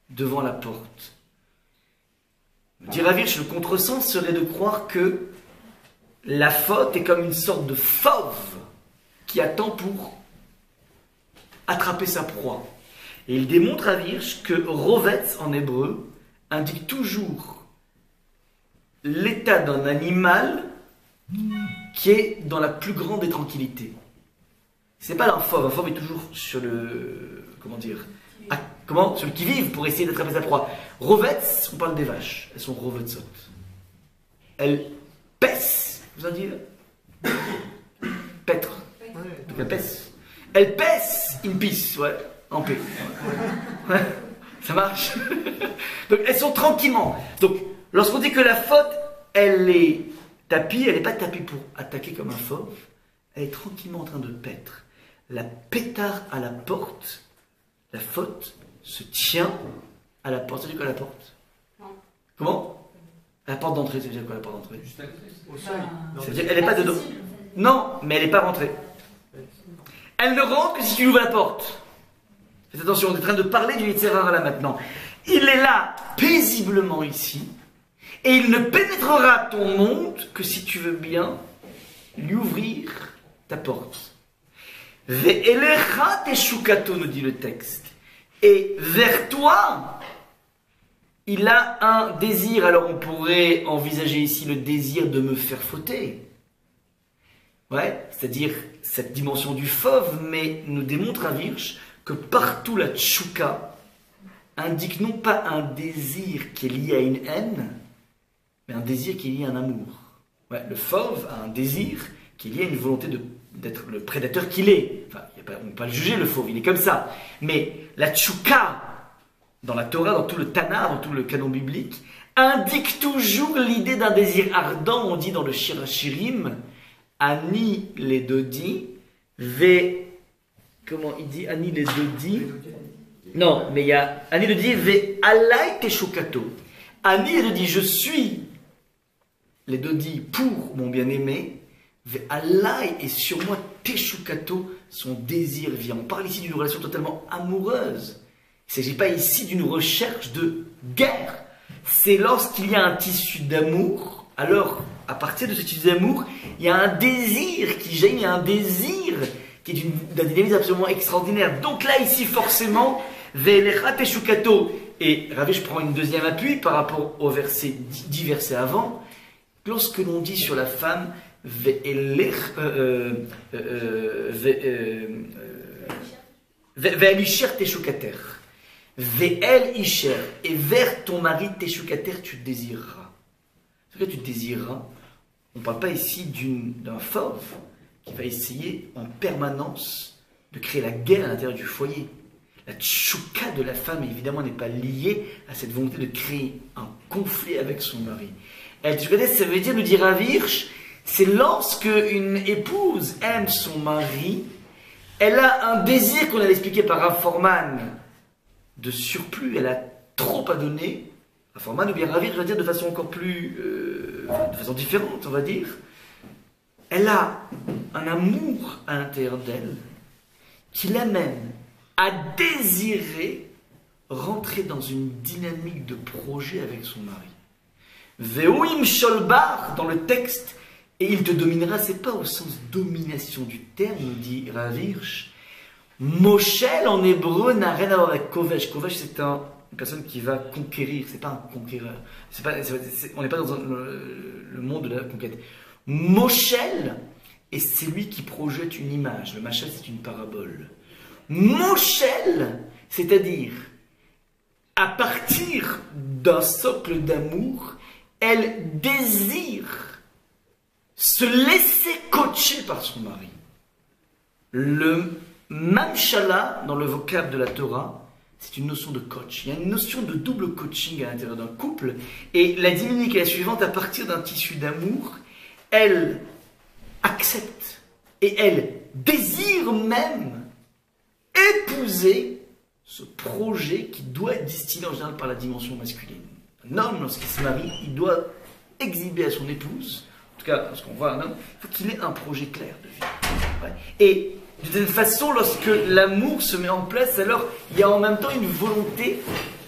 devant la porte. Dire à Virch, le contresens serait de croire que la faute est comme une sorte de fauve qui attend pour attraper sa proie. Et il démontre à Virch que rovetz en hébreu indique toujours l'état d'un animal qui est dans la plus grande des tranquillités. C'est pas un fauve est toujours sur le sur le qui-vive pour essayer d'attraper sa proie. Rovetz, on parle des vaches, elles sont rovetzot. Elles pèsent, vous en dites Pêtre. Donc elles pèsent. Elles pèsent in peace, ouais, en paix. Ouais, ça marche. Donc elles sont tranquillement. Donc lorsqu'on dit que la faute, elle est tapis, elle n'est pas tapis pour attaquer comme un fauve, elle est tranquillement en train de paître. La pétard à la porte, la faute se tient à la porte. Ça veut dire quoi la porte? Non. Comment? À la porte d'entrée, ça veut dire quoi la porte d'entrée? Juste à côté. Au seuil. Ça veut dire elle n'est pas dedans. Non, mais elle n'est pas rentrée. Elle ne rentre que si tu ouvres la porte. Faites attention, on est en train de parler du Yetzer Hara là maintenant. Il est là, paisiblement ici, et il ne pénétrera ton monde que si tu veux bien lui ouvrir ta porte. Ve'elecha teshukato, nous dit le texte. Et vers toi, il a un désir. Alors on pourrait envisager ici le désir de me faire fauter. Ouais, c'est-à-dire cette dimension du fauve, mais nous démontre à Virch que partout la tchouka indique non pas un désir qui est lié à une haine, mais un désir qui est lié à un amour. Ouais, le fauve a un désir qui est lié à une volonté d'être le prédateur qu'il est. Enfin, on ne peut pas le juger, le fauve, il est comme ça. Mais la tchouka, dans la Torah, dans tout le Tanakh, dans tout le canon biblique, indique toujours l'idée d'un désir ardent. On dit dans le Shir HaShirim, Ani les dodi, comment il dit Ani les dodi? Non, mais il y a Ani le dit, ve alai teshukato. Ani le dit, je suis les dodi pour mon bien-aimé, ve alai et sur moi teshukato, son désir vient. On parle ici d'une relation totalement amoureuse. Il ne s'agit pas ici d'une recherche de guerre. C'est lorsqu'il y a un tissu d'amour, alors à partir de ce tissu d'amour, il y a un désir qui jaillit, il y a un désir qui est d'un dynamisme absolument extraordinaire. Donc là, ici, forcément, Ve'elecha teshukato. Et Ravi, je prends une deuxième appui par rapport au verset 10 versets avant. Lorsque l'on dit sur la femme, Ve'el isher teshukater. Ve'el isher. Et vers ton mari teshukater, tu désireras. Ce que tu désireras, on ne parle pas ici d'un fauve qui va essayer en permanence de créer la guerre à l'intérieur du foyer. La tchouka de la femme, évidemment, n'est pas liée à cette volonté de créer un conflit avec son mari. Elle tchouka, ça veut dire, nous dire Rav Hirsch, c'est lorsque une épouse aime son mari, elle a un désir qu'on avait expliqué par Rav Forman de surplus, elle a trop à donner. Rav Forman ou bien Rav Hirsch, je vais dire de façon encore plus, de façon différente, on va dire. Elle a un amour à l'intérieur d'elle qui l'amène à désirer rentrer dans une dynamique de projet avec son mari. Ve'uim sholbar, dans le texte, et il te dominera, c'est pas au sens domination du terme, nous dit Rav Hirsch. Moshel en hébreu n'a rien à voir avec Kovesh. Kovesh, c'est une personne qui va conquérir, c'est pas un conquéreur. On n'est pas dans le monde de la conquête. Moshel est celui qui projette une image. Le machel, c'est une parabole. Moshel, c'est-à-dire, à partir d'un socle d'amour, elle désire se laisser coacher par son mari. Le mamshala, dans le vocable de la Torah, c'est une notion de coach. Il y a une notion de double coaching à l'intérieur d'un couple. Et la dynamique est la suivante, à partir d'un tissu d'amour, elle accepte et elle désire même épouser ce projet qui doit être distillé en général par la dimension masculine. Un homme, lorsqu'il se marie, il doit exhiber à son épouse, en tout cas, lorsqu'on voit un homme, il faut qu'il ait un projet clair de vie. Ouais. Et de cette façon, lorsque l'amour se met en place, alors il y a en même temps une volonté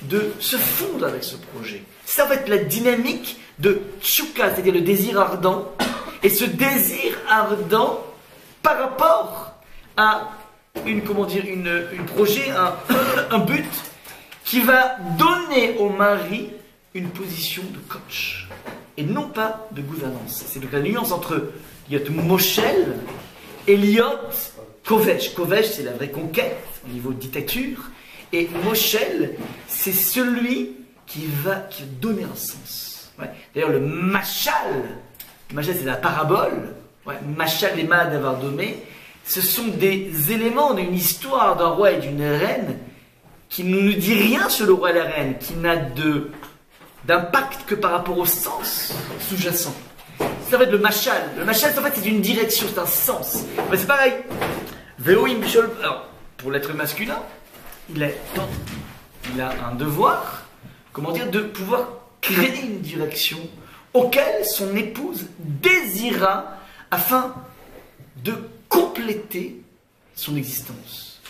de se fondre avec ce projet. Ça va être la dynamique de tchouka, c'est-à-dire le désir ardent. Et ce désir ardent, par rapport à un projet, un but, qui va donner au mari une position de coach, et non pas de gouvernance. C'est donc la nuance entre Liot Moshel et Liot Kovesh. Kovesh, c'est la vraie conquête au niveau de dictature, et Moshel, c'est celui qui va donner un sens. Ouais. D'ailleurs, le machal, c'est la parabole, ouais, machal et mad d'avoir donné, ce sont des éléments d'une histoire d'un roi et d'une reine qui ne nous dit rien sur le roi et la reine, qui n'a d'impact que par rapport au sens sous-jacent. Ça va être le machal. Le machal, en fait, c'est une direction, c'est un sens. Mais c'est pareil. Ve'oim bishol. Alors, pour l'être masculin, il a un devoir, de pouvoir créer une direction auquel son épouse désira afin de compléter son existence.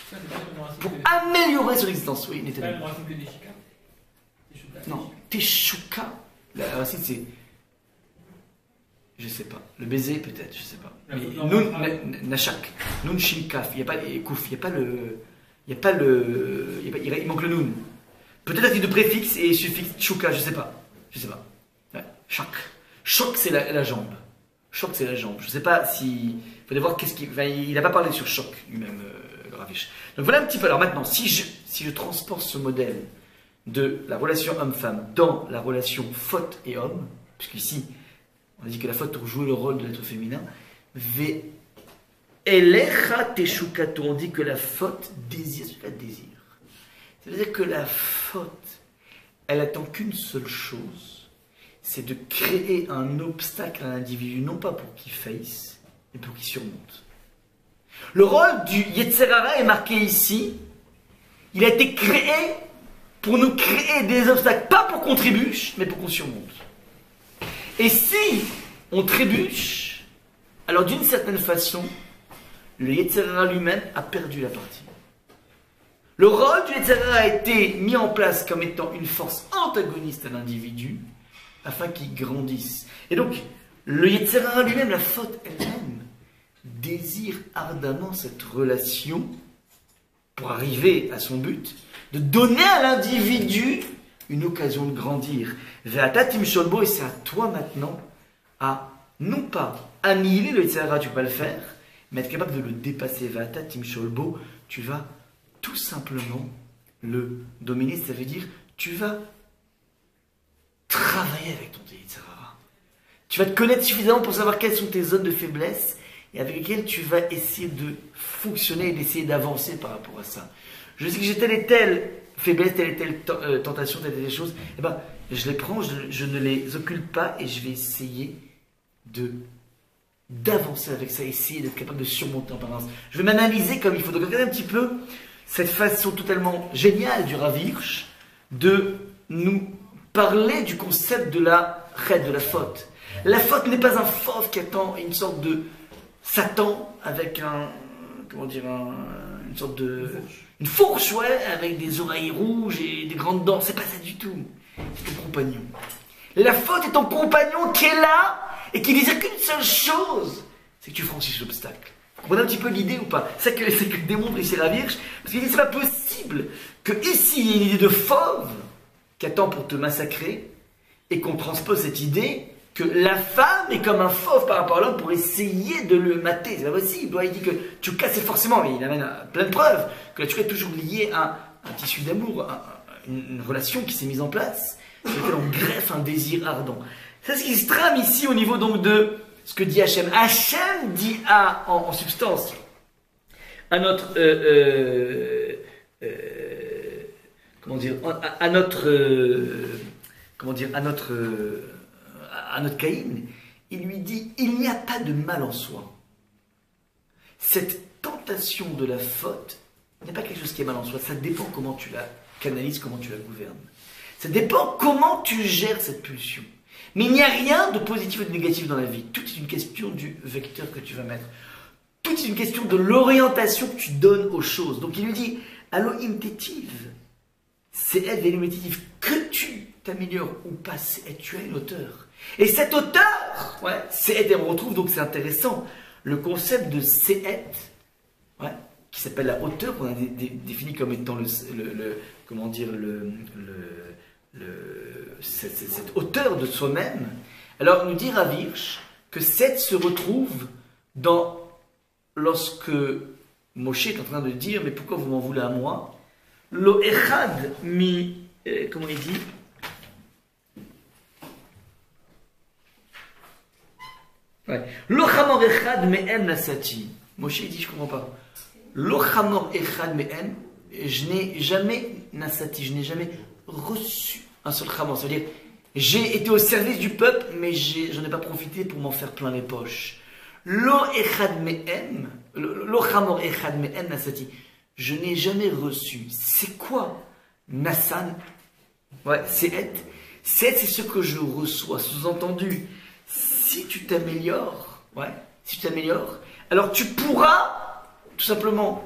Pour améliorer son existence. Oui, il était là. Non, teshuka. La racine, c'est. Je sais pas. Le baiser, peut-être, je sais pas. Nashak. Nun shin kaf. Il n'y a pas les kouf. Il n'y a pas le. Il manque le nun. Peut-être à titre de préfixe et suffixe tchouka, je sais pas. Ouais. Chak. Choc, c'est la jambe. Choc, c'est la jambe. Je sais pas si. Il faudrait voir qu'est-ce qu'il. Il n'a pas parlé sur choc lui-même, Rav Hirsch. Donc voilà un petit peu. Alors maintenant, si je transporte ce modèle de la relation homme-femme dans la relation faute et homme, puisqu'ici, on a dit que la faute jouait le rôle de l'être féminin, Elecha teshukato, on dit que la faute désire ce qu'elle désire. C'est-à-dire que la faute, elle attend qu'une seule chose, c'est de créer un obstacle à l'individu, non pas pour qu'il faillisse, mais pour qu'il surmonte. Le rôle du Yetzer Hara est marqué ici. Il a été créé pour nous créer des obstacles, pas pour qu'on trébuche, mais pour qu'on surmonte. Et si on trébuche, alors d'une certaine façon, le Yetzer Hara lui-même a perdu la partie. Le rôle du Yetzer Hara a été mis en place comme étant une force antagoniste à l'individu, afin qu'il grandisse. Et donc, le Yetzer Hara lui-même, la faute elle-même, désire ardemment cette relation pour arriver à son but, de donner à l'individu une occasion de grandir. Ve'ata timshol bo, et c'est à toi maintenant à non pas annihiler le Yetzer Hara, tu ne peux pas le faire, mais être capable de le dépasser. Ve'ata timshol bo, tu vas tout simplement le dominer. Ça veut dire, tu vas travailler avec ton Yetzer Hara. Tu vas te connaître suffisamment pour savoir quelles sont tes zones de faiblesse et avec lesquelles tu vas essayer de fonctionner et d'essayer d'avancer par rapport à ça. Je sais que j'ai telle et telle faiblesse, telle et telle tentation, telle et telle chose. Eh ben, je les prends, je ne les occulte pas et je vais essayer d'avancer avec ça, essayer d'être capable de surmonter en permanence. Je vais m'analyser comme il faut. Donc regardez un petit peu cette façon totalement géniale du Rav Hirsch de nous parler du concept de la chet, de la faute. La faute n'est pas un fauve qui attend une sorte de Satan avec une fourche, ouais, avec des oreilles rouges et des grandes dents. C'est pas ça du tout. C'est ton compagnon. La faute est ton compagnon qui est là et qui désire qu'une seule chose, c'est que tu franchis l'obstacle. Vous comprenez un petit peu l'idée ou pas? C'est que démontre ici Rav Hirsch, parce qu'il dit c'est pas possible que ici il y ait une idée de fauve qui attend pour te massacrer et qu'on transpose cette idée que la femme est comme un fauve par rapport à l'homme pour essayer de le mater. C'est pas possible. Il dit que tu casses forcément, mais il amène plein de preuves que la tuerie est toujours liée à un tissu d'amour, à une relation qui s'est mise en place, sur laquelle on greffe un désir ardent. C'est ce qui se trame ici au niveau donc de ce que dit Hachem. Hachem dit en substance à notre à notre Caïn, il lui dit il n'y a pas de mal en soi. Cette tentation de la faute n'est pas quelque chose qui est mal en soi, ça dépend comment tu la canalises, comment tu la gouvernes. Ça dépend comment tu gères cette pulsion. Mais il n'y a rien de positif ou de négatif dans la vie. Tout est une question du vecteur que tu vas mettre. Tout est une question de l'orientation que tu donnes aux choses. Donc il lui dit Elohim tétive, c'est être Elohim tétive. Que tu t'améliores ou pas, c'est être, tu as une hauteur. Et cette hauteur, ouais, c'est, et on retrouve donc, c'est intéressant, le concept de Se'et, ouais, qui s'appelle la hauteur, qu'on a défini comme étant cette hauteur de soi-même. Alors, nous dit Rav Hirsch que Se'et se retrouve lorsque Moshe est en train de dire, mais pourquoi vous m'en voulez à moi? Lo echad mi, comment il dit? Lo chamor echad me'em nasati. Moshe dit, je comprends pas. Lo chamor echad me'em, je n'ai jamais nasati, je n'ai jamais reçu un seul chamor. C'est-à-dire, j'ai été au service du peuple, mais j'en ai pas profité pour m'en faire plein les poches. Lo echad me'em, lo chamor echad me'em nasati. Je n'ai jamais reçu. C'est quoi Nassan? Ouais, c'est c'est ce que je reçois. Sous-entendu, si tu t'améliores, ouais, si tu t'améliores, alors tu pourras tout simplement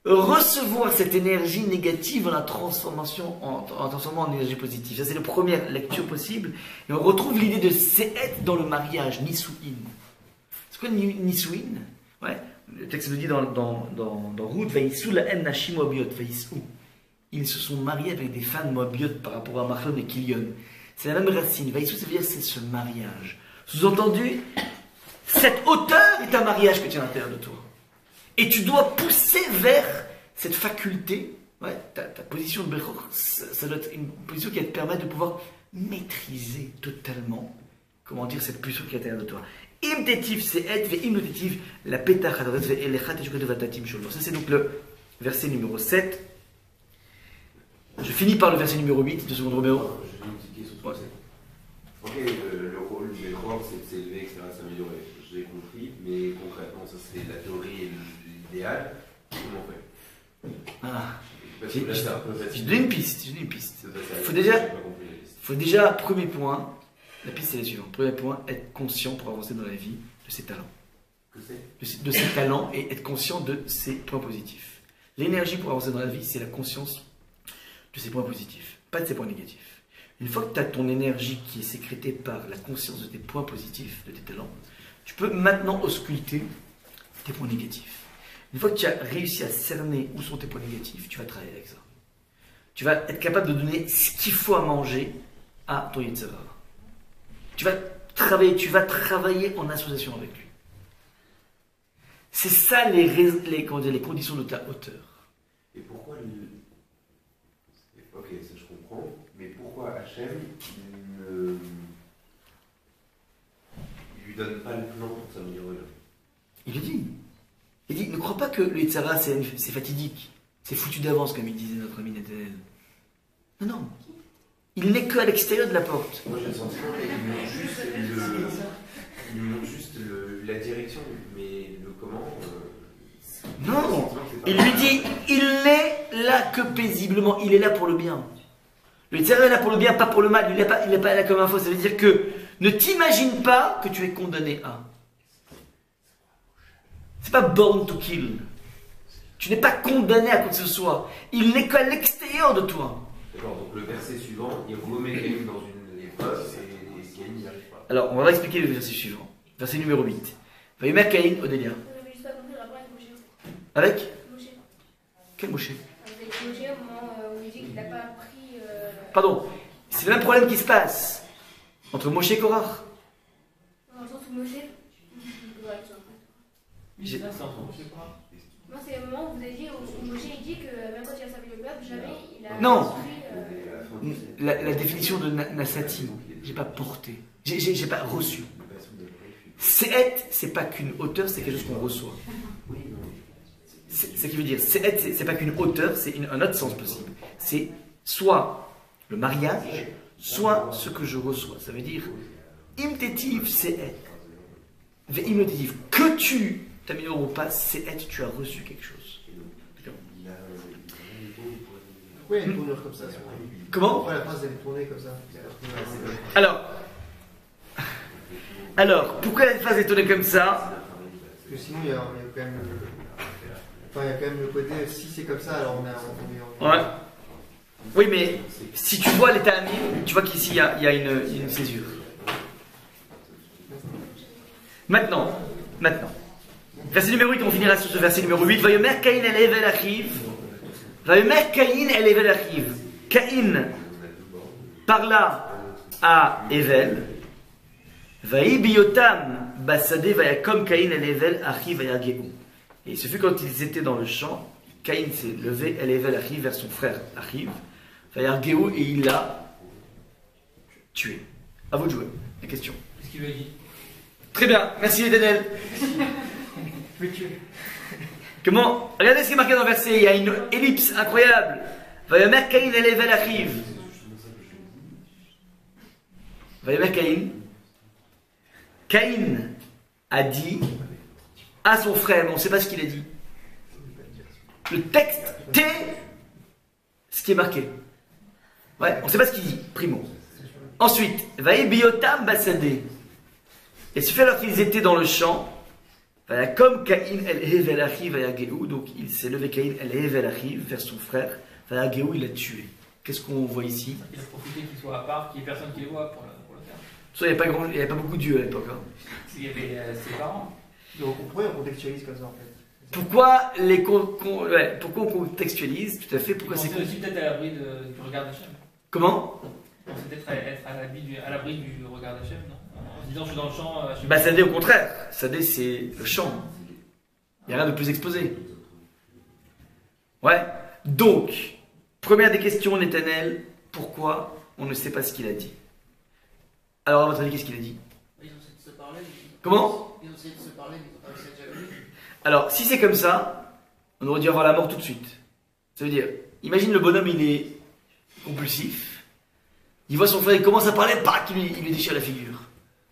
recevoir cette énergie négative en la transformant en énergie positive. Ça, c'est la première lecture possible. Et on retrouve l'idée de Se'et dans le mariage, Nisuin. C'est quoi Nisuin? Ouais, le texte nous dit dans Ruth, Vaïsou la en Nashim Moabiot, Vaïsou. Ils se sont mariés avec des femmes Moabiotes par rapport à Machlon et Kilion. C'est la même racine. Vaïsou, ça veut dire c'est ce mariage. Sous-entendu, cette hauteur est un mariage que tu as à l'intérieur de toi. Et tu dois pousser vers cette faculté. Ouais, ta position de Bechor, ça doit être une position qui va te permettre de pouvoir maîtriser totalement, comment dire, cette pulsion qui est à l'intérieur de toi. Im tetiv c'est et, ve im tetiv la petach hadoret ve elechat echuket vatatim sholmo. Ça c'est donc le verset numéro 7. Je finis par le verset numéro 8 de seconde Roméo. Je vais indiquer sur ce verset. Ok, le rôle du Bechor c'est de s'élever, etc., s'améliorer. J'ai compris, mais concrètement, ça c'est la théorie et l'idéal. Comment on fait? Ah, je donne une piste. Il faut déjà, premier point, la piste est la suivante. Premier point, être conscient pour avancer dans la vie de ses talents. De ses talents et être conscient de ses points positifs. L'énergie pour avancer dans la vie, c'est la conscience de ses points positifs, pas de ses points négatifs. Une fois que tu as ton énergie qui est sécrétée par la conscience de tes points positifs, de tes talents, tu peux maintenant ausculter tes points négatifs. Une fois que tu as réussi à cerner où sont tes points négatifs, tu vas travailler avec ça. Tu vas être capable de donner ce qu'il faut à manger à ton Yetzer Hara. Tu vas travailler en association avec lui. C'est ça les conditions de ta hauteur. Et pourquoi ok, ça je comprends, mais pourquoi Hachem il lui donne pas le plan pour s'améliorer là? Il le dit. Il dit, ne crois pas que le Yetzara c'est fatidique. C'est foutu d'avance, comme il disait notre ami Nathanaël. Non, non. Il n'est qu'à l'extérieur de la porte. Moi j'ai le sentiment qu'il montre juste la direction, mais le comment... Non. Il lui dit, il n'est là que paisiblement. Il est là pour le bien. Le Yetzara est là pour le bien, pas pour le mal. Il n'est pas là comme info. Ça veut dire que ne t'imagine pas que tu es condamné à. C'est pas born to kill. Tu n'es pas condamné à quoi que ce soit. Il n'est qu'à l'extérieur de toi. D'accord, donc le verset suivant, il remet Caïn dans une épreuve et Caïn n'y arrive pas. Alors, on va expliquer le verset suivant. Verset numéro 8. Vayomer Caïn, Odélia. Je juste pas compris le rapport avec Moshe. Avec Moshe. Quel Moshe? Avec Moshe, au moment où il dit qu'il n'a pas appris. Pardon, c'est le même problème qui se passe entre Moshe et Korach. Dans le sens où Moshe. Oui, c'est là, c'est entre Moshe et Korach. Non, c'est le moment où vous avez dit, où Moshe il dit que même quand il a servi le peuple, jamais il a. Non. Instruit, La définition de Nasati, j'ai pas porté, j'ai pas reçu. Se'et, c'est pas qu'une hauteur, c'est quelque chose qu'on reçoit. C'est ce qui veut dire, Se'et, c'est pas qu'une hauteur, c'est un autre sens possible. C'est soit le mariage, soit ce que je reçois. Ça veut dire, imtetiv Se'et, ve'imtetiv, que tu t'améliores ou pas, Se'et, tu as reçu quelque chose. Pourquoi il y a une tournure comme ça? Comment? Pourquoi la phrase elle est tournée comme ça? Alors, pourquoi la phrase est tournée comme ça? Parce que sinon il y a quand même enfin, il y a quand même le côté si c'est comme ça alors on est Ouais. Oui, mais si tu vois l'état ami, tu vois qu'ici il y a une césure. Maintenant. Verset numéro 8, on finira sur ce verset numéro 8. Vayomer Caïn el Hevel Achiv. Vayomer Caïn el Hevel Achiv. Caïn parla à Hevel. Vaï biotam basade vayakom Caïn el Hevel Achiv vayageu. Et ce fut quand ils étaient dans le champ, Caïn s'est levé, el Hevel Achiv vers son frère Achiv, vayageu, et il l'a tué. À vous de jouer. La question. Qu'est-ce qu'il lui a dit? Très bien, merci Edenel. Comment? Regardez ce qui est marqué dans le verset, il y a une ellipse incroyable. Vayomer Caïn el Hevel Achiv. Vayomer Caïn. Caïn a dit à son frère, mais on ne sait pas ce qu'il a dit. Le texte tait ce qui est marqué. Ouais, on ne sait pas ce qu'il dit, primo. Ensuite, Vaï biotam basadé. Et ce fait alors qu'ils étaient dans le champ, comme Caïn el Hevel Achiv vayageu, donc il s'est levé Caïn el Hevel Achiv vers son frère, vayageu, il l'a tué. Qu'est-ce qu'on voit ici? Il a profité qu'il soit à part, qu'il n'y ait personne qui le voit pour le faire. Il n'y avait pas beaucoup de Dieu à l'époque. Hein. Il y avait ses parents. donc pourquoi on contextualise comme ça en fait? Pourquoi pourquoi on contextualise? Tout à fait. Pourquoi c'est aussi peut-être à l'abri du regard d'Hachem. Comment? C'est peut-être être à l'abri du regard d'Hachem, non? En se disant je suis dans le champ. Sadé au contraire. Sadé c'est le champ. Il n'y a rien de plus exposé. Ouais. Donc, première des questions, Nathanaël, pourquoi on ne sait pas ce qu'il a dit? Alors, à votre avis, qu'est-ce qu'il a dit? Ils ont essayé de se parler. Comment? Ils ont essayé de se parler, mais ils n'ont pas réussi à dialoguer. Alors, si c'est comme ça, on aurait dû avoir la mort tout de suite. Ça veut dire, imagine le bonhomme, il est compulsif. Il voit son frère, il commence à parler, pac, il lui déchire la figure.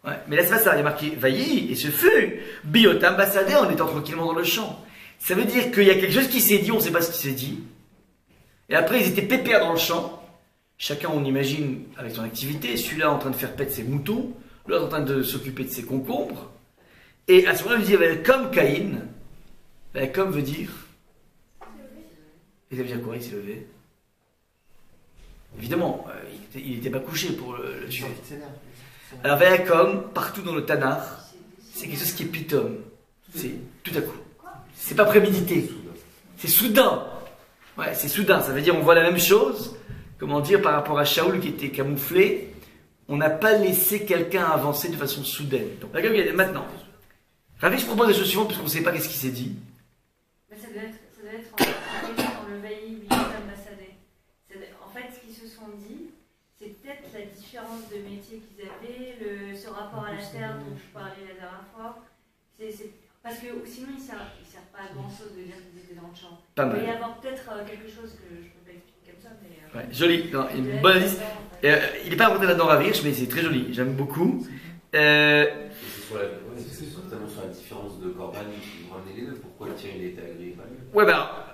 Ouais. Mais là, c'est pas ça. Il y a marqué Vaï, et ce fut Biotam Bassadé, on étant tranquillement dans le champ. Ça veut dire qu'il y a quelque chose qui s'est dit, on ne sait pas ce qui s'est dit. Et après, ils étaient pépères dans le champ. Chacun, on imagine, avec son activité, celui-là en train de faire pète ses moutons, l'autre en train de s'occuper de ses concombres. Et à ce moment-là, il dit comme Caïn. Comme veut dire. Et ça veut dire quoi? Il s'est levé. Évidemment, il n'était pas couché pour le tuer. Alors, comme partout dans le Tanakh, c'est quelque chose qui est pitom. C'est tout à coup. C'est pas prémédité. C'est soudain. Ouais, c'est soudain. Ça veut dire on voit la même chose. Comment dire, par rapport à Shaoul qui était camouflé, on n'a pas laissé quelqu'un avancer de façon soudaine. Donc, maintenant. Ravi, je propose la chose suivante, puisqu'on ne sait pas qu'est-ce qui s'est dit. Mais ça doit être dans le veille c'est peut-être la différence de métier qu'ils avaient, ce rapport à la terre dont je parlais la dernière fois. Parce que sinon, ils ne servent pas à grand-chose de dire qu'ils étaient dans le champ. Il peut y avoir peut-être quelque chose que je ne peux pas expliquer comme ça. Mais, ouais, joli, non, une bonne liste. Il n'est pas rentré là-dedans Ravirch, mais c'est très joli, j'aime beaucoup. C'est certainement sur la différence de Corban qui vont ramener les deux. Pourquoi le tien il était agréé pas mieux? Ouais,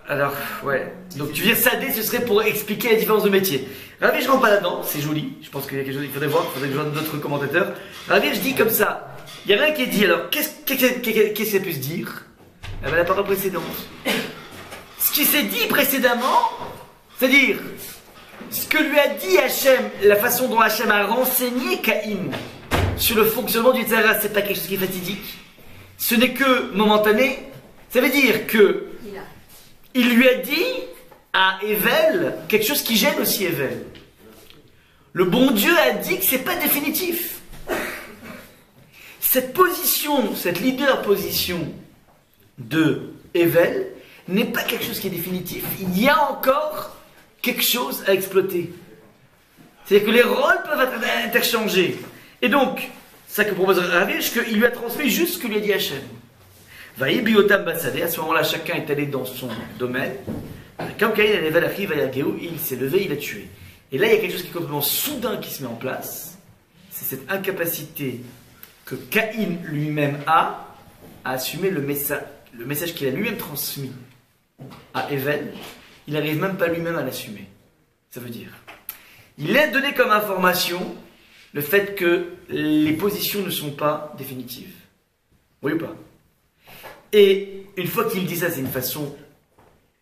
alors, ouais. Donc tu veux dire Sadé, ce serait pour expliquer la différence de métier. Ravirch, je rentre pas là-dedans, c'est joli. Je pense qu'il y a quelque chose qu'il faudrait voir, il faudrait que je vois d'autres commentateurs. Ravirch, je dis comme ça. Il y a rien qui est dit, alors qu'est-ce qu'il a pu se dire? Eh ben, la parole précédente. Ce qui s'est dit précédemment, c'est-à-dire ce que lui a dit Hachem, la façon dont Hachem a renseigné Caïn sur le fonctionnement du Tzara, c'est pas quelque chose qui est fatidique. Ce n'est que momentané. Ça veut dire que il lui a dit à Evel quelque chose qui gêne aussi Evel. Le bon Dieu a dit que c'est pas définitif. Cette position, cette leader position de Evel n'est pas quelque chose qui est définitif. Il y a encore quelque chose à exploiter. C'est-à-dire que les rôles peuvent être interchangés. Et donc, ça que propose Ravirch, qu'il lui a transmis juste ce que lui a dit Hachem. Vaïe biotam basadé, à ce moment-là, chacun est allé dans son domaine. Quand Caïn il s'est levé, il a tué. Et là, il y a quelque chose qui est complètement soudain qui se met en place. C'est cette incapacité que Caïn lui-même a à assumer le message qu'il a lui-même transmis à Evel. Il n'arrive même pas lui-même à l'assumer. Ça veut dire, il est donné comme information le fait que les positions ne sont pas définitives. Oui ou pas? Et une fois qu'il dit ça, c'est une façon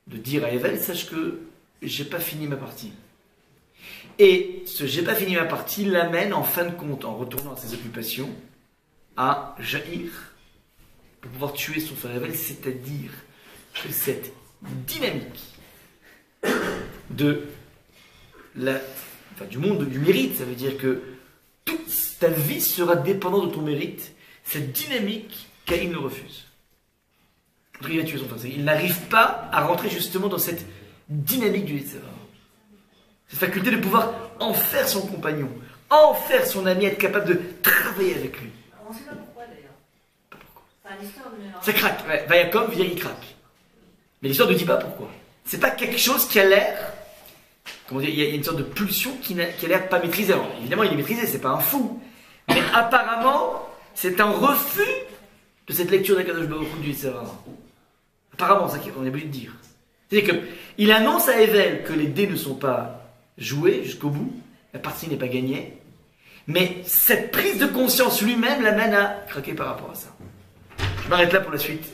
de dire à Evel, sache que j'ai pas fini ma partie. Et ce j'ai pas fini ma partie l'amène en fin de compte, en retournant à ses occupations, à jaillir pour pouvoir tuer son frère Evel, c'est-à-dire que cette dynamique du monde du mérite, ça veut dire que toute ta vie sera dépendante de ton mérite. Cette dynamique, Caïn le refuse. Il va tuer son frère. Il n'arrive pas à rentrer justement dans cette dynamique du Yetzirah. Cette faculté de pouvoir en faire son compagnon, en faire son ami, être capable de travailler avec lui. on ne sait pas pourquoi d'ailleurs. Pas pourquoi. Enfin, l'histoire de... Ça craque. Ouais. Vayakom veut dire il craque. Mais l'histoire ne dit pas pourquoi. C'est pas quelque chose qui a l'air... Comment dire, il y a une sorte de pulsion qui a l'air pas maîtrisée. Alors, évidemment, il est maîtrisé, c'est pas un fou. Mais apparemment, c'est un refus de cette lecture d'Akadosh Baruch Hu du Yetzirah. Apparemment, ça on est obligé de dire. C'est-à-dire qu'il annonce à Evel que les dés ne sont pas joués jusqu'au bout, la partie n'est pas gagnée, mais cette prise de conscience lui-même l'amène à craquer par rapport à ça. Je m'arrête là pour la suite.